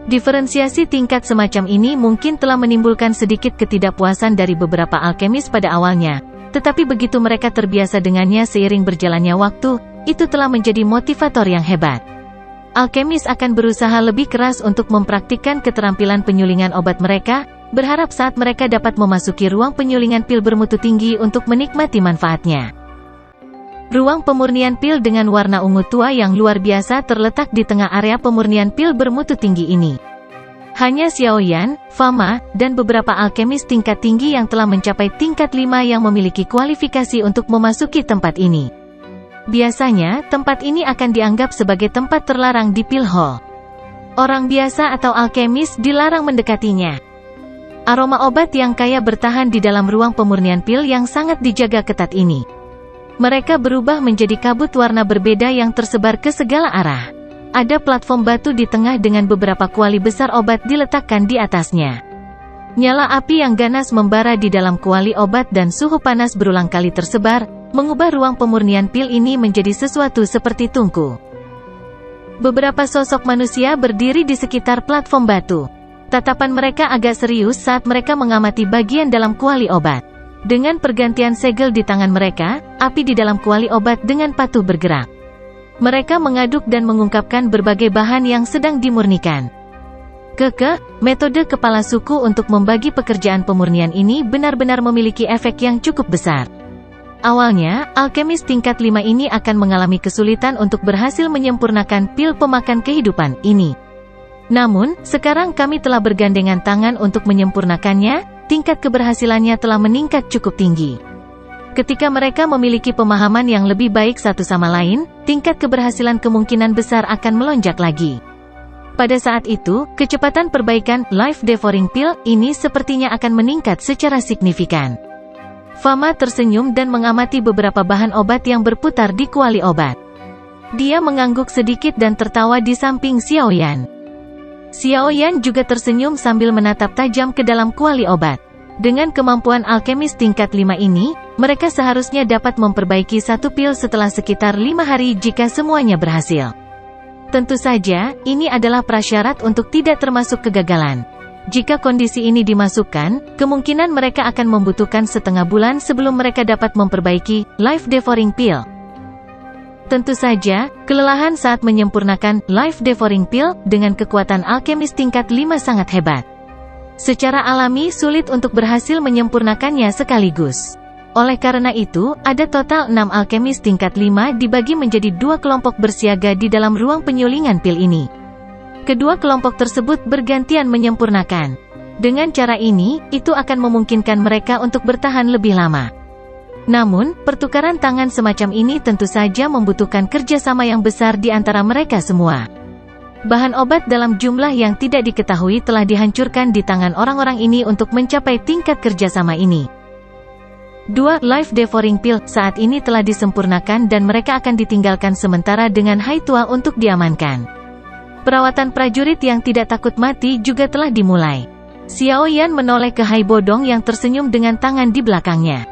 Diferensiasi tingkat semacam ini mungkin telah menimbulkan sedikit ketidakpuasan dari beberapa alkemis pada awalnya, tetapi begitu mereka terbiasa dengannya seiring berjalannya waktu, itu telah menjadi motivator yang hebat. Alkemis akan berusaha lebih keras untuk mempraktikkan keterampilan penyulingan obat mereka, berharap saat mereka dapat memasuki ruang penyulingan pil bermutu tinggi untuk menikmati manfaatnya. Ruang pemurnian pil dengan warna ungu tua yang luar biasa terletak di tengah area pemurnian pil bermutu tinggi ini. Hanya Xiaoyan, Fama, dan beberapa alkemis tingkat tinggi yang telah mencapai tingkat 5 yang memiliki kualifikasi untuk memasuki tempat ini. Biasanya, tempat ini akan dianggap sebagai tempat terlarang di pil hall. Orang biasa atau alkemis dilarang mendekatinya. Aroma obat yang kaya bertahan di dalam ruang pemurnian pil yang sangat dijaga ketat ini. Mereka berubah menjadi kabut warna berbeda yang tersebar ke segala arah. Ada platform batu di tengah dengan beberapa kuali besar obat diletakkan di atasnya. Nyala api yang ganas membara di dalam kuali obat dan suhu panas berulang kali tersebar, mengubah ruang pemurnian pil ini menjadi sesuatu seperti tungku. Beberapa sosok manusia berdiri di sekitar platform batu. Tatapan mereka agak serius saat mereka mengamati bagian dalam kuali obat. Dengan pergantian segel di tangan mereka, api di dalam kuali obat dengan patuh bergerak. Mereka mengaduk dan mengungkapkan berbagai bahan yang sedang dimurnikan. Metode kepala suku untuk membagi pekerjaan pemurnian ini benar-benar memiliki efek yang cukup besar. Awalnya, alkemis tingkat 5 ini akan mengalami kesulitan untuk berhasil menyempurnakan pil pemakan kehidupan ini. Namun, sekarang kami telah bergandengan tangan untuk menyempurnakannya, tingkat keberhasilannya telah meningkat cukup tinggi. Ketika mereka memiliki pemahaman yang lebih baik satu sama lain, tingkat keberhasilan kemungkinan besar akan melonjak lagi. Pada saat itu, kecepatan perbaikan Life Devouring Pill ini sepertinya akan meningkat secara signifikan. Fama tersenyum dan mengamati beberapa bahan obat yang berputar di kuali obat. Dia mengangguk sedikit dan tertawa di samping Xiaoyan. Xiaoyan juga tersenyum sambil menatap tajam ke dalam kuali obat. Dengan kemampuan alkemis tingkat 5 ini, mereka seharusnya dapat memperbaiki satu pil setelah sekitar 5 hari jika semuanya berhasil. Tentu saja, ini adalah prasyarat untuk tidak termasuk kegagalan. Jika kondisi ini dimasukkan, kemungkinan mereka akan membutuhkan setengah bulan sebelum mereka dapat memperbaiki life devouring pill. Tentu saja, kelelahan saat menyempurnakan life devouring pill dengan kekuatan alkemis tingkat 5 sangat hebat. Secara alami sulit untuk berhasil menyempurnakannya sekaligus. Oleh karena itu, ada total 6 alkemis tingkat 5 dibagi menjadi 2 kelompok bersiaga di dalam ruang penyulingan pil ini. Kedua kelompok tersebut bergantian menyempurnakan. Dengan cara ini, itu akan memungkinkan mereka untuk bertahan lebih lama. Namun, pertukaran tangan semacam ini tentu saja membutuhkan kerjasama yang besar di antara mereka semua. Bahan obat dalam jumlah yang tidak diketahui telah dihancurkan di tangan orang-orang ini untuk mencapai tingkat kerjasama ini. 2 life devouring pill saat ini telah disempurnakan dan mereka akan ditinggalkan sementara dengan Haitua untuk diamankan. Perawatan prajurit yang tidak takut mati juga telah dimulai. Xiao Yan menoleh ke Hai Bodong yang tersenyum dengan tangan di belakangnya.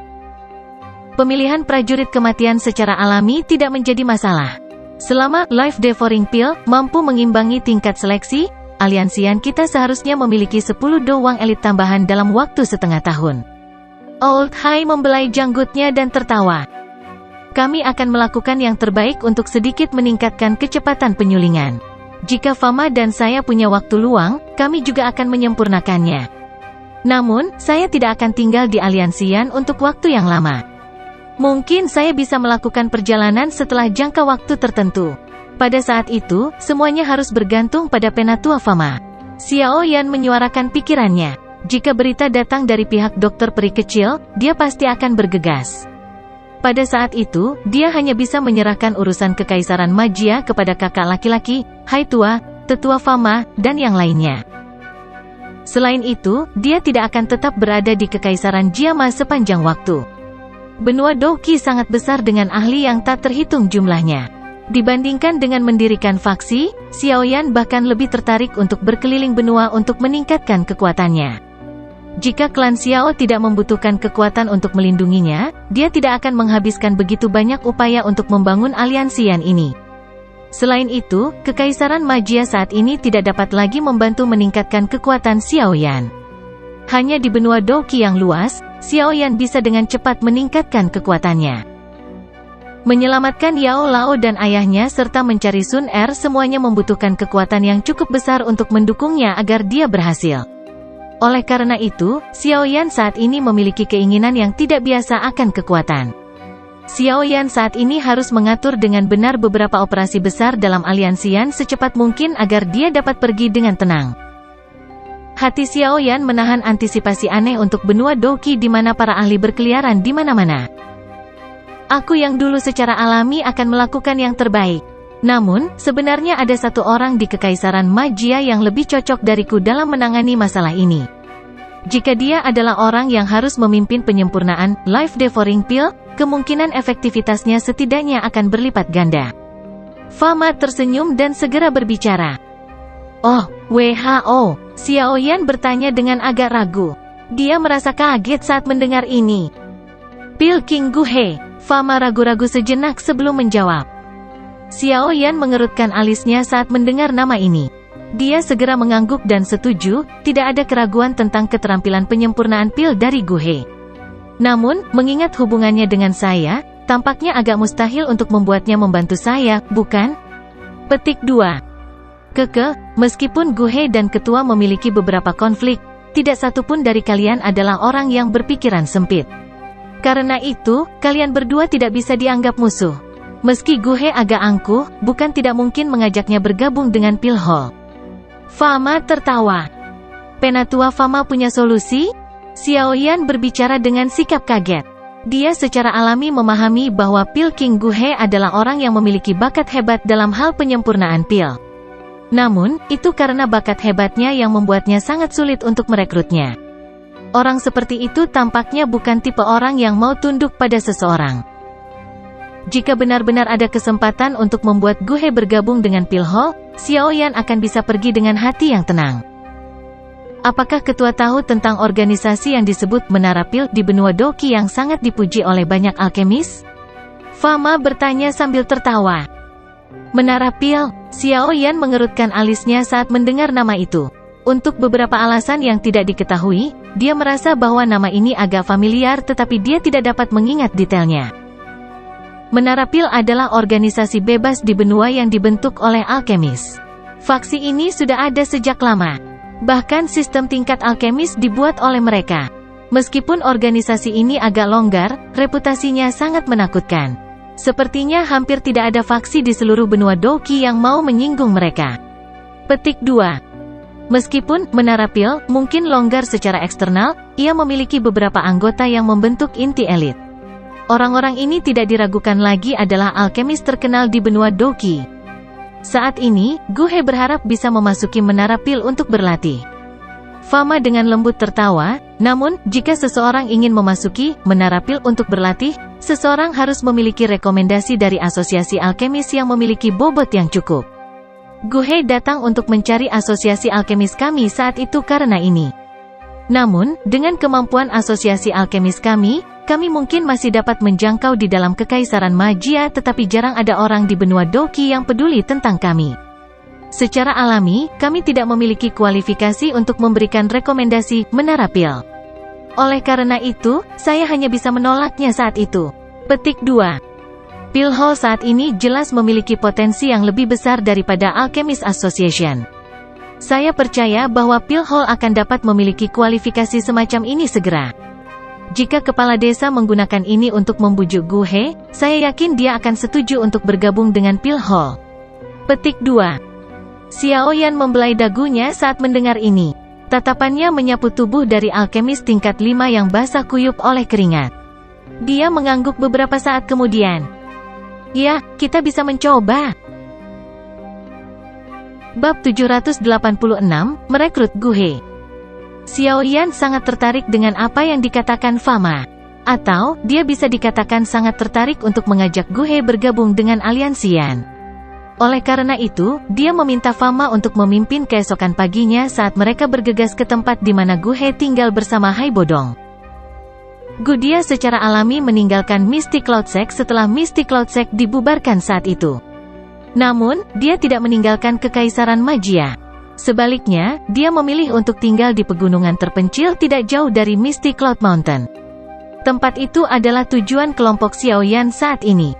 Pemilihan prajurit kematian secara alami tidak menjadi masalah. Selama life devouring pill mampu mengimbangi tingkat seleksi, aliansian kita seharusnya memiliki 10 doang elit tambahan dalam waktu setengah tahun. Old Hai membelai janggutnya dan tertawa. Kami akan melakukan yang terbaik untuk sedikit meningkatkan kecepatan penyulingan. Jika Fama dan saya punya waktu luang, kami juga akan menyempurnakannya. Namun, saya tidak akan tinggal di aliansian untuk waktu yang lama. Mungkin saya bisa melakukan perjalanan setelah jangka waktu tertentu. Pada saat itu, semuanya harus bergantung pada Penatua Fama. Xiao Yan menyuarakan pikirannya. Jika berita datang dari pihak dokter peri kecil, dia pasti akan bergegas. Pada saat itu, dia hanya bisa menyerahkan urusan kekaisaran Magia kepada kakak laki-laki, Haitua, tetua Fama, dan yang lainnya. Selain itu, dia tidak akan tetap berada di kekaisaran Jiama sepanjang waktu. Benua Douqi sangat besar dengan ahli yang tak terhitung jumlahnya. Dibandingkan dengan mendirikan faksi, Xiao Yan bahkan lebih tertarik untuk berkeliling benua untuk meningkatkan kekuatannya. Jika klan Xiao tidak membutuhkan kekuatan untuk melindunginya, dia tidak akan menghabiskan begitu banyak upaya untuk membangun aliansian ini. Selain itu, kekaisaran Magia saat ini tidak dapat lagi membantu meningkatkan kekuatan Xiao Yan. Hanya di benua Douqi yang luas, Xiao Yan bisa dengan cepat meningkatkan kekuatannya. Menyelamatkan Yao Lao dan ayahnya serta mencari Sun Er semuanya membutuhkan kekuatan yang cukup besar untuk mendukungnya agar dia berhasil. Oleh karena itu, Xiao Yan saat ini memiliki keinginan yang tidak biasa akan kekuatan. Xiao Yan saat ini harus mengatur dengan benar beberapa operasi besar dalam aliansian secepat mungkin agar dia dapat pergi dengan tenang. Hati Xiao Yan menahan antisipasi aneh untuk benua Douqi di mana para ahli berkeliaran di mana-mana. Aku yang dulu secara alami akan melakukan yang terbaik. Namun, sebenarnya ada satu orang di kekaisaran Magia yang lebih cocok dariku dalam menangani masalah ini. Jika dia adalah orang yang harus memimpin penyempurnaan life devouring pill, kemungkinan efektivitasnya setidaknya akan berlipat ganda. Fama tersenyum dan segera berbicara. Oh, WHO, Xiao Yan bertanya dengan agak ragu. Dia merasa kaget saat mendengar ini. Pil King Guhe, Fama ragu-ragu sejenak sebelum menjawab. Xiao Yan mengerutkan alisnya saat mendengar nama ini. Dia segera mengangguk dan setuju, tidak ada keraguan tentang keterampilan penyempurnaan pil dari Guhe. Namun, mengingat hubungannya dengan saya, tampaknya agak mustahil untuk membuatnya membantu saya, bukan? Petik 2. Meskipun Guhe dan ketua memiliki beberapa konflik, tidak satupun dari kalian adalah orang yang berpikiran sempit. Karena itu, kalian berdua tidak bisa dianggap musuh. Meski Guhe agak angkuh, bukan tidak mungkin mengajaknya bergabung dengan Pil Hall. Fama tertawa. Penatua Fama punya solusi? Xiao Yan berbicara dengan sikap kaget. Dia secara alami memahami bahwa Pil King Guhe adalah orang yang memiliki bakat hebat dalam hal penyempurnaan pil. Namun, itu karena bakat hebatnya yang membuatnya sangat sulit untuk merekrutnya. Orang seperti itu tampaknya bukan tipe orang yang mau tunduk pada seseorang. Jika benar-benar ada kesempatan untuk membuat Guhe bergabung dengan Pil Hall, Xiao Yan akan bisa pergi dengan hati yang tenang. Apakah ketua tahu tentang organisasi yang disebut Menara Pil di benua Doki yang sangat dipuji oleh banyak alkemis? Fama bertanya sambil tertawa. Menara Pil, Xiao Yan mengerutkan alisnya saat mendengar nama itu. Untuk beberapa alasan yang tidak diketahui, dia merasa bahwa nama ini agak familiar tetapi dia tidak dapat mengingat detailnya. Menara Pil adalah organisasi bebas di benua yang dibentuk oleh alkemis. Faksi ini sudah ada sejak lama. Bahkan sistem tingkat alkemis dibuat oleh mereka. Meskipun organisasi ini agak longgar, reputasinya sangat menakutkan. Sepertinya hampir tidak ada faksi di seluruh benua Doki yang mau menyinggung mereka. Petik 2. Meskipun Menara Pil mungkin longgar secara eksternal, ia memiliki beberapa anggota yang membentuk inti elit. Orang-orang ini tidak diragukan lagi adalah alkemis terkenal di benua Doki. Saat ini, Gu He berharap bisa memasuki Menara Pil untuk berlatih. Fama dengan lembut tertawa, namun, jika seseorang ingin memasuki Menara Pil untuk berlatih, seseorang harus memiliki rekomendasi dari asosiasi alkemis yang memiliki bobot yang cukup. Gu He datang untuk mencari asosiasi alkemis kami saat itu karena ini. Namun, dengan kemampuan asosiasi alkemis kami mungkin masih dapat menjangkau di dalam kekaisaran magia tetapi jarang ada orang di benua Doki yang peduli tentang kami. Secara alami, kami tidak memiliki kualifikasi untuk memberikan rekomendasi Menara Pil. Oleh karena itu, saya hanya bisa menolaknya saat itu. Petik 2. Pil Hall saat ini jelas memiliki potensi yang lebih besar daripada Alchemist Association. Saya percaya bahwa Pil Hall akan dapat memiliki kualifikasi semacam ini segera. Jika kepala desa menggunakan ini untuk membujuk Gu He, saya yakin dia akan setuju untuk bergabung dengan Pil Hall. Petik 2. Xiao Yan membelai dagunya saat mendengar ini. Tatapannya menyapu tubuh dari alkemis tingkat 5 yang basah kuyup oleh keringat. Dia mengangguk beberapa saat kemudian. Ya, kita bisa mencoba. Bab 786, Merekrut Gu He. Xiao Yan sangat tertarik dengan apa yang dikatakan Fama. Atau, dia bisa dikatakan sangat tertarik untuk mengajak Gu He bergabung dengan aliansi Yan. Oleh karena itu, dia meminta Fama untuk memimpin keesokan paginya saat mereka bergegas ke tempat di mana Gu He tinggal bersama Hai Bodong. Gu Dia secara alami meninggalkan Mystic Cloud Sect setelah Mystic Cloud Sect dibubarkan saat itu. Namun, dia tidak meninggalkan kekaisaran magia. Sebaliknya, dia memilih untuk tinggal di pegunungan terpencil tidak jauh dari Mystic Cloud Mountain. Tempat itu adalah tujuan kelompok Xiao Yan saat ini.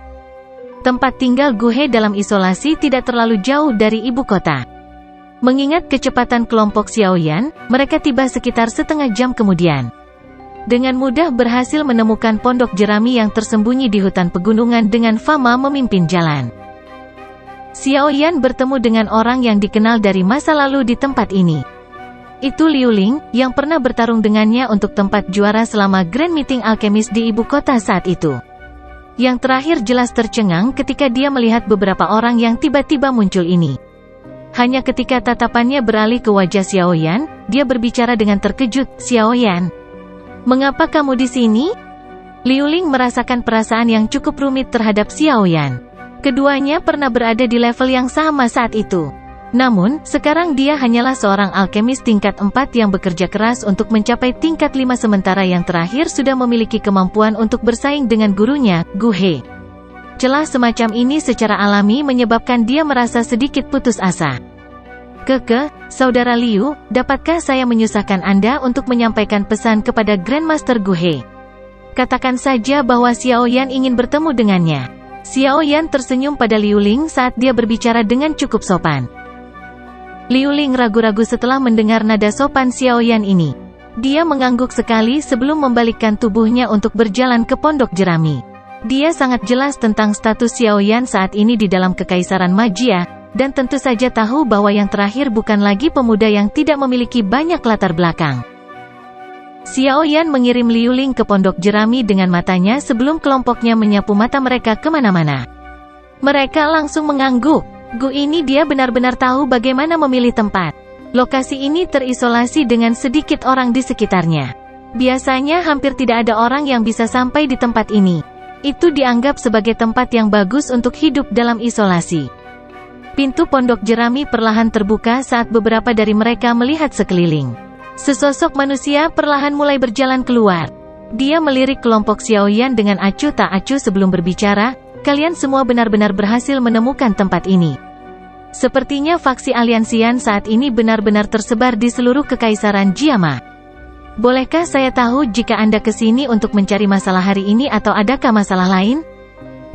Tempat tinggal Gu He dalam isolasi tidak terlalu jauh dari ibu kota. Mengingat kecepatan kelompok Xiao Yan, mereka tiba sekitar setengah jam kemudian. Dengan mudah berhasil menemukan pondok jerami yang tersembunyi di hutan pegunungan dengan Fama memimpin jalan. Xiao Yan bertemu dengan orang yang dikenal dari masa lalu di tempat ini. Itu Liu Ling, yang pernah bertarung dengannya untuk tempat juara selama Grand Meeting Alchemist di ibu kota saat itu. Yang terakhir jelas tercengang ketika dia melihat beberapa orang yang tiba-tiba muncul ini. Hanya ketika tatapannya beralih ke wajah Xiao Yan, dia berbicara dengan terkejut, "Xiao Yan, mengapa kamu di sini?" Liu Ling merasakan perasaan yang cukup rumit terhadap Xiao Yan. Keduanya pernah berada di level yang sama saat itu. Namun, sekarang dia hanyalah seorang alkemis tingkat 4 yang bekerja keras untuk mencapai tingkat 5 sementara yang terakhir sudah memiliki kemampuan untuk bersaing dengan gurunya, Gu He. Celah semacam ini secara alami menyebabkan dia merasa sedikit putus asa. Saudara Liu, dapatkah saya menyusahkan Anda untuk menyampaikan pesan kepada Grandmaster Gu He? Katakan saja bahwa Xiao Yan ingin bertemu dengannya. Xiao Yan tersenyum pada Liu Ling saat dia berbicara dengan cukup sopan. Liu Ling ragu-ragu setelah mendengar nada sopan Xiao Yan ini. Dia mengangguk sekali sebelum membalikkan tubuhnya untuk berjalan ke pondok jerami. Dia sangat jelas tentang status Xiao Yan saat ini di dalam kekaisaran magia, dan tentu saja tahu bahwa yang terakhir bukan lagi pemuda yang tidak memiliki banyak latar belakang. Xiao Yan mengirim Liu Ling ke pondok jerami dengan matanya sebelum kelompoknya menyapu mata mereka kemana-mana. Mereka langsung mengangguk. Gu ini dia benar-benar tahu bagaimana memilih tempat. Lokasi ini terisolasi dengan sedikit orang di sekitarnya. Biasanya hampir tidak ada orang yang bisa sampai di tempat ini. Itu dianggap sebagai tempat yang bagus untuk hidup dalam isolasi. Pintu pondok jerami perlahan terbuka saat beberapa dari mereka melihat sekeliling. Sesosok manusia perlahan mulai berjalan keluar. Dia melirik kelompok Xiaoyan dengan acuh tak acuh sebelum berbicara, "Kalian semua benar-benar berhasil menemukan tempat ini. Sepertinya faksi Aliansian saat ini benar-benar tersebar di seluruh kekaisaran Jiama. Bolehkah saya tahu jika Anda ke sini untuk mencari masalah hari ini atau adakah masalah lain?"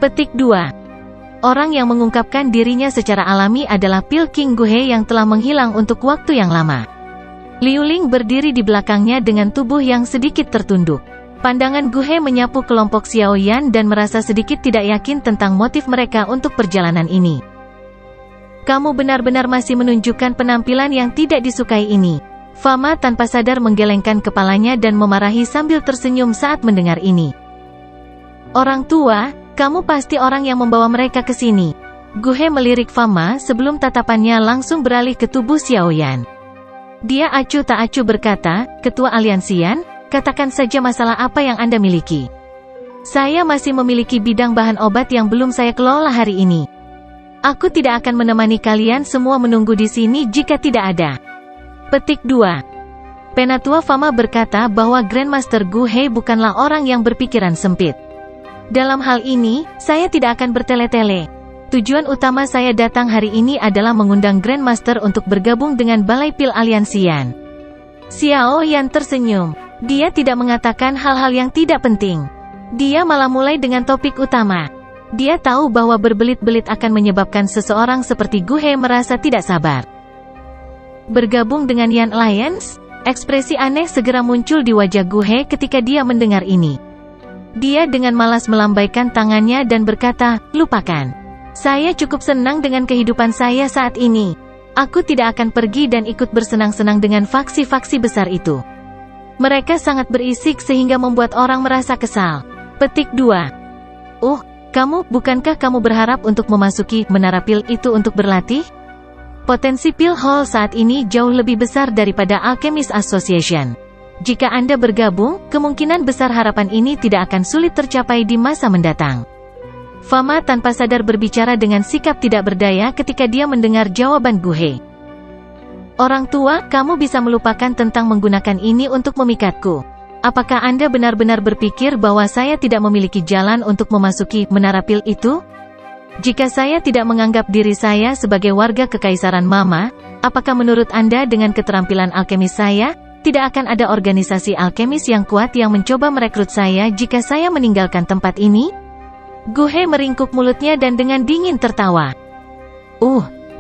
Petik 2. Orang yang mengungkapkan dirinya secara alami adalah Pil King Guhe yang telah menghilang untuk waktu yang lama. Liu Ling berdiri di belakangnya dengan tubuh yang sedikit tertunduk. Pandangan Guhe menyapu kelompok Xiaoyan dan merasa sedikit tidak yakin tentang motif mereka untuk perjalanan ini. "Kamu benar-benar masih menunjukkan penampilan yang tidak disukai ini." Fama tanpa sadar menggelengkan kepalanya dan memarahi sambil tersenyum saat mendengar ini. "Orang tua, kamu pasti orang yang membawa mereka ke sini." Guhe melirik Fama sebelum tatapannya langsung beralih ke tubuh Xiaoyan. Dia acuh tak acuh berkata, "Ketua Aliansian, katakan saja masalah apa yang Anda miliki. Saya masih memiliki bidang bahan obat yang belum saya kelola hari ini. Aku tidak akan menemani kalian semua menunggu di sini jika tidak ada." Petik 2. Penatua Fama berkata bahwa Grandmaster Guhe bukanlah orang yang berpikiran sempit. "Dalam hal ini, saya tidak akan bertele-tele. Tujuan utama saya datang hari ini adalah mengundang Grandmaster untuk bergabung dengan Balai Pil Aliansian." Xiaoyan tersenyum. Dia tidak mengatakan hal-hal yang tidak penting. Dia malah mulai dengan topik utama. Dia tahu bahwa berbelit-belit akan menyebabkan seseorang seperti Guhe merasa tidak sabar. Bergabung dengan Yan Alliance? Ekspresi aneh segera muncul di wajah Guhe ketika dia mendengar ini. Dia dengan malas melambaikan tangannya dan berkata, "Lupakan. Saya cukup senang dengan kehidupan saya saat ini. Aku tidak akan pergi dan ikut bersenang-senang dengan faksi-faksi besar itu. Mereka sangat berisik sehingga membuat orang merasa kesal." Petik 2. Bukankah kamu berharap untuk memasuki menara pil itu untuk berlatih? Potensi Pil Hall saat ini jauh lebih besar daripada Alchemist Association. Jika Anda bergabung, kemungkinan besar harapan ini tidak akan sulit tercapai di masa mendatang. Fama tanpa sadar berbicara dengan sikap tidak berdaya ketika dia mendengar jawaban Guhe. "Orang tua, kamu bisa melupakan tentang menggunakan ini untuk memikatku. Apakah Anda benar-benar berpikir bahwa saya tidak memiliki jalan untuk memasuki menara pil itu? Jika saya tidak menganggap diri saya sebagai warga kekaisaran Mama, apakah menurut Anda dengan keterampilan alkemis saya, tidak akan ada organisasi alkemis yang kuat yang mencoba merekrut saya jika saya meninggalkan tempat ini?" Guhe meringkuk mulutnya dan dengan dingin tertawa.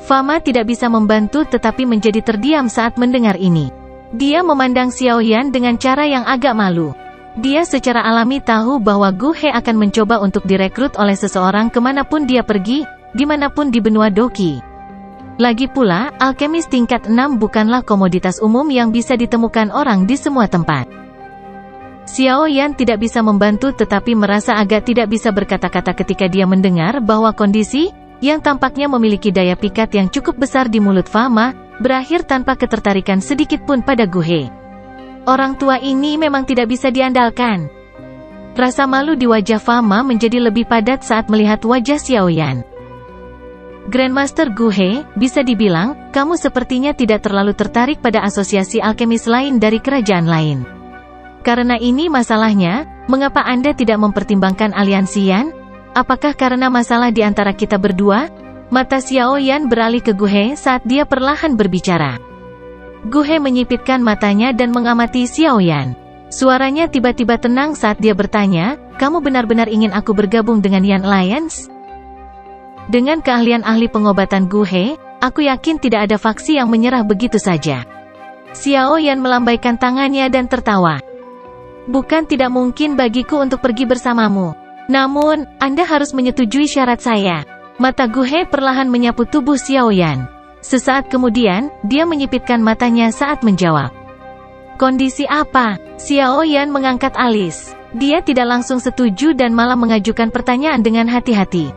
Fama tidak bisa membantu tetapi menjadi terdiam saat mendengar ini. Dia memandang Xiaoyan dengan cara yang agak malu. Dia secara alami tahu bahwa Guhe akan mencoba untuk direkrut oleh seseorang kemanapun dia pergi, dimanapun di benua Doki. Lagi pula, alkemis tingkat 6 bukanlah komoditas umum yang bisa ditemukan orang di semua tempat. Xiaoyan tidak bisa membantu tetapi merasa agak tidak bisa berkata-kata ketika dia mendengar bahwa kondisi, yang tampaknya memiliki daya pikat yang cukup besar di mulut Fama, berakhir tanpa ketertarikan sedikit pun pada Guhe. Orang tua ini memang tidak bisa diandalkan. Rasa malu di wajah Fama menjadi lebih padat saat melihat wajah Xiaoyan. "Grandmaster Guhe, bisa dibilang, kamu sepertinya tidak terlalu tertarik pada asosiasi alkemis lain dari kerajaan lain. Karena ini masalahnya, mengapa Anda tidak mempertimbangkan Aliansian? Apakah karena masalah di antara kita berdua?" Mata Xiaoyan beralih ke Guhe saat dia perlahan berbicara. Guhe menyipitkan matanya dan mengamati Xiaoyan. Suaranya tiba-tiba tenang saat dia bertanya, "Kamu benar-benar ingin aku bergabung dengan Yan Alliance?" Dengan keahlian ahli pengobatan Guhe, aku yakin tidak ada faksi yang menyerah begitu saja. Xiaoyan melambaikan tangannya dan tertawa. "Bukan tidak mungkin bagiku untuk pergi bersamamu. Namun, Anda harus menyetujui syarat saya." Mata Guhe perlahan menyapu tubuh Xiaoyan. Sesaat kemudian, dia menyipitkan matanya saat menjawab. "Kondisi apa?" Xiaoyan mengangkat alis. Dia tidak langsung setuju dan malah mengajukan pertanyaan dengan hati-hati.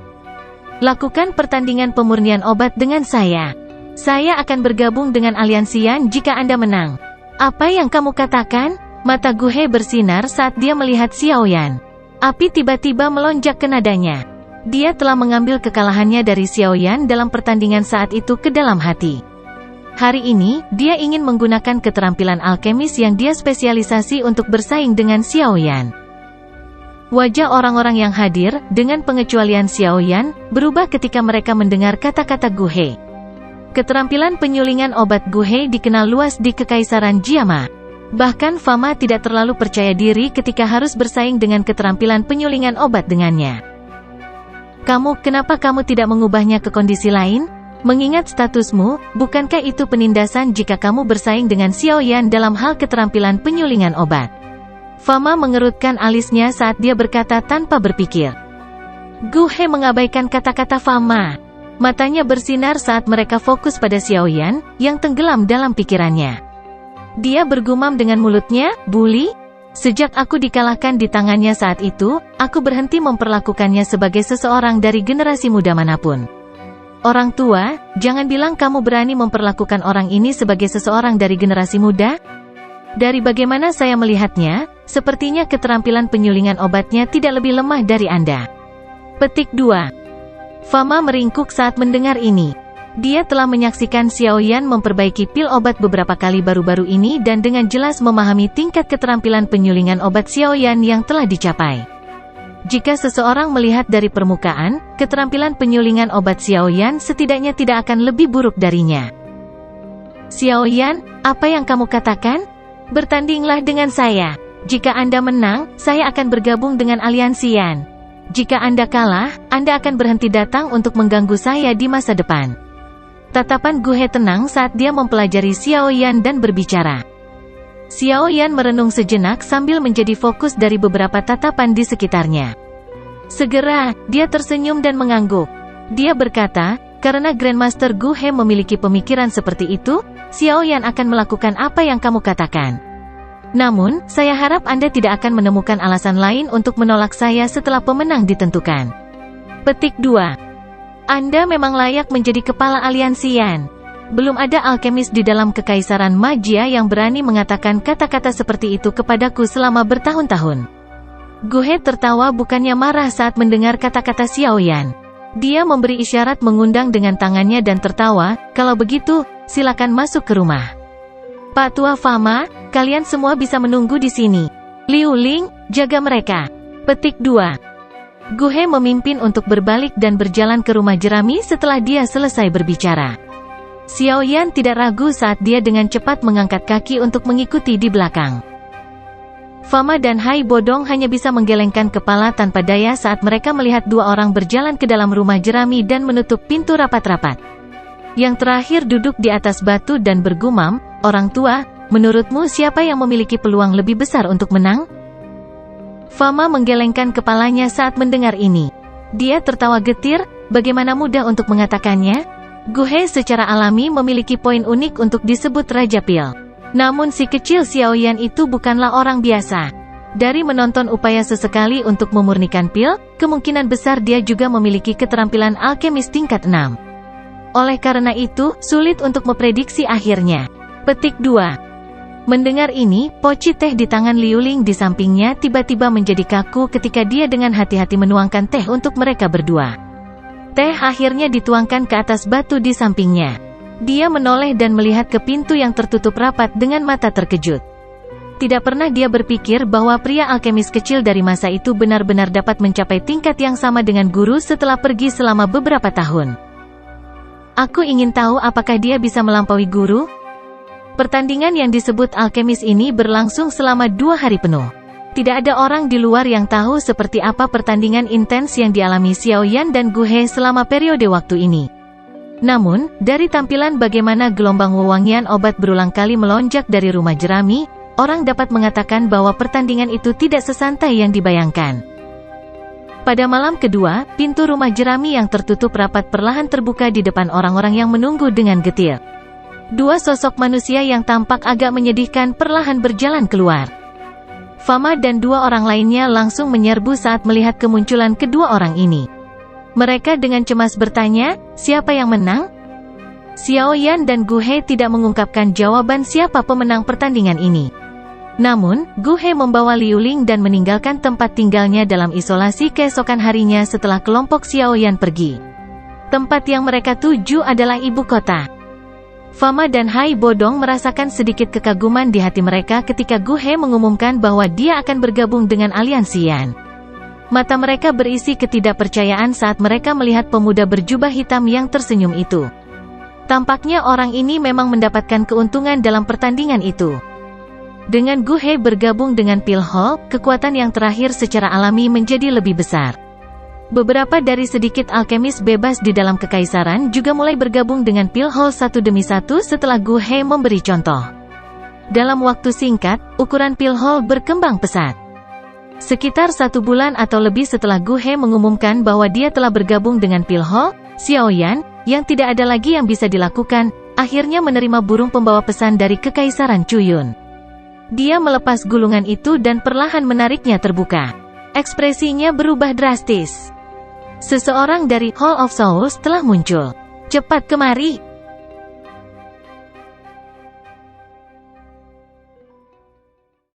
"Lakukan pertandingan pemurnian obat dengan saya. Saya akan bergabung dengan Aliansian jika Anda menang." "Apa yang kamu katakan?" Mata Guhe bersinar saat dia melihat Xiaoyan. Api tiba-tiba melonjak ke nadanya. Dia telah mengambil kekalahannya dari Xiaoyan dalam pertandingan saat itu ke dalam hati. Hari ini, dia ingin menggunakan keterampilan alkemis yang dia spesialisasi untuk bersaing dengan Xiao Yan. Wajah orang-orang yang hadir, dengan pengecualian Xiao Yan, berubah ketika mereka mendengar kata-kata Gu He. Keterampilan penyulingan obat Gu He dikenal luas di Kekaisaran Jiama. Bahkan Fama tidak terlalu percaya diri ketika harus bersaing dengan keterampilan penyulingan obat dengannya. Kenapa kamu tidak mengubahnya ke kondisi lain? Mengingat statusmu, bukankah itu penindasan jika kamu bersaing dengan Xiao Yan dalam hal keterampilan penyulingan obat? Fama mengerutkan alisnya saat dia berkata tanpa berpikir. Gu He mengabaikan kata-kata Fama. Matanya bersinar saat mereka fokus pada Xiao Yan, yang tenggelam dalam pikirannya. Dia bergumam dengan mulutnya, "Bully? Sejak aku dikalahkan di tangannya saat itu, aku berhenti memperlakukannya sebagai seseorang dari generasi muda manapun. Orang tua, jangan bilang kamu berani memperlakukan orang ini sebagai seseorang dari generasi muda. Dari bagaimana saya melihatnya, sepertinya keterampilan penyulingan obatnya tidak lebih lemah dari Anda." Petik 2. Fama meringkuk saat mendengar ini. Dia telah menyaksikan Xiao Yan memperbaiki pil obat beberapa kali baru-baru ini dan dengan jelas memahami tingkat keterampilan penyulingan obat Xiao Yan yang telah dicapai. Jika seseorang melihat dari permukaan, keterampilan penyulingan obat Xiao Yan setidaknya tidak akan lebih buruk darinya. Xiao Yan, apa yang kamu katakan? Bertandinglah dengan saya. Jika Anda menang, saya akan bergabung dengan aliansi Yan. Jika Anda kalah, Anda akan berhenti datang untuk mengganggu saya di masa depan. Tatapan Gu He tenang saat dia mempelajari Xiao Yan dan berbicara. Xiao Yan merenung sejenak sambil menjadi fokus dari beberapa tatapan di sekitarnya. Segera, dia tersenyum dan mengangguk. Dia berkata, karena Grandmaster Gu He memiliki pemikiran seperti itu, Xiao Yan akan melakukan apa yang kamu katakan. Namun, saya harap Anda tidak akan menemukan alasan lain untuk menolak saya setelah pemenang ditentukan. Petik 2. Anda memang layak menjadi kepala aliansi Yan. Belum ada alkemis di dalam Kekaisaran Magia yang berani mengatakan kata-kata seperti itu kepadaku selama bertahun-tahun. Gu He tertawa bukannya marah saat mendengar kata-kata Xiao Yan. Dia memberi isyarat mengundang dengan tangannya dan tertawa, kalau begitu, silakan masuk ke rumah. Pak Tua Fama, kalian semua bisa menunggu di sini. Liu Ling, jaga mereka. Petik 2. Gu He memimpin untuk berbalik dan berjalan ke rumah jerami setelah dia selesai berbicara. Xiao Yan tidak ragu saat dia dengan cepat mengangkat kaki untuk mengikuti di belakang. Fama dan Hai Bodong hanya bisa menggelengkan kepala tanpa daya saat mereka melihat dua orang berjalan ke dalam rumah jerami dan menutup pintu rapat-rapat. Yang terakhir duduk di atas batu dan bergumam, orang tua, menurutmu siapa yang memiliki peluang lebih besar untuk menang? Fama menggelengkan kepalanya saat mendengar ini. Dia tertawa getir, bagaimana mudah untuk mengatakannya? Gu He secara alami memiliki poin unik untuk disebut Raja Pil. Namun si kecil Xiao Yan itu bukanlah orang biasa. Dari menonton upaya sesekali untuk memurnikan pil, kemungkinan besar dia juga memiliki keterampilan alkemis tingkat 6. Oleh karena itu, sulit untuk memprediksi akhirnya. Petik 2. Mendengar ini, poci teh di tangan Liu Ling di sampingnya tiba-tiba menjadi kaku ketika dia dengan hati-hati menuangkan teh untuk mereka berdua. Teh akhirnya dituangkan ke atas batu di sampingnya. Dia menoleh dan melihat ke pintu yang tertutup rapat dengan mata terkejut. Tidak pernah dia berpikir bahwa pria alkemis kecil dari masa itu benar-benar dapat mencapai tingkat yang sama dengan guru setelah pergi selama beberapa tahun. Aku ingin tahu apakah dia bisa melampaui guru? Pertandingan yang disebut alkemis ini berlangsung selama 2 hari penuh. Tidak ada orang di luar yang tahu seperti apa pertandingan intens yang dialami Xiao Yan dan Gu He selama periode waktu ini. Namun, dari tampilan bagaimana gelombang wewangian obat berulang kali melonjak dari rumah jerami, orang dapat mengatakan bahwa pertandingan itu tidak sesantai yang dibayangkan. Pada malam kedua, pintu rumah jerami yang tertutup rapat perlahan terbuka di depan orang-orang yang menunggu dengan getir. Dua sosok manusia yang tampak agak menyedihkan perlahan berjalan keluar. Fama dan dua orang lainnya langsung menyerbu saat melihat kemunculan kedua orang ini. Mereka dengan cemas bertanya, siapa yang menang? Xiao Yan dan Gu He tidak mengungkapkan jawaban siapa pemenang pertandingan ini. Namun, Gu He membawa Liu Ling dan meninggalkan tempat tinggalnya dalam isolasi keesokan harinya setelah kelompok Xiao Yan pergi. Tempat yang mereka tuju adalah ibu kota. Fama dan Hai Bodong merasakan sedikit kekaguman di hati mereka ketika Gu He mengumumkan bahwa dia akan bergabung dengan aliansi Yan. Mata mereka berisi ketidakpercayaan saat mereka melihat pemuda berjubah hitam yang tersenyum itu. Tampaknya orang ini memang mendapatkan keuntungan dalam pertandingan itu. Dengan Gu He bergabung dengan Pil Ho, kekuatan yang terakhir secara alami menjadi lebih besar. Beberapa dari sedikit alkemis bebas di dalam kekaisaran juga mulai bergabung dengan Pil Ho satu demi satu setelah Gu He memberi contoh. Dalam waktu singkat, ukuran Pil Ho berkembang pesat. Sekitar 1 bulan atau lebih setelah Gu He mengumumkan bahwa dia telah bergabung dengan Pil Ho, Xiao Yan, yang tidak ada lagi yang bisa dilakukan, akhirnya menerima burung pembawa pesan dari Kekaisaran Chuyun. Dia melepas gulungan itu dan perlahan menariknya terbuka. Ekspresinya berubah drastis. Seseorang dari Hall of Souls telah muncul. Cepat kemari.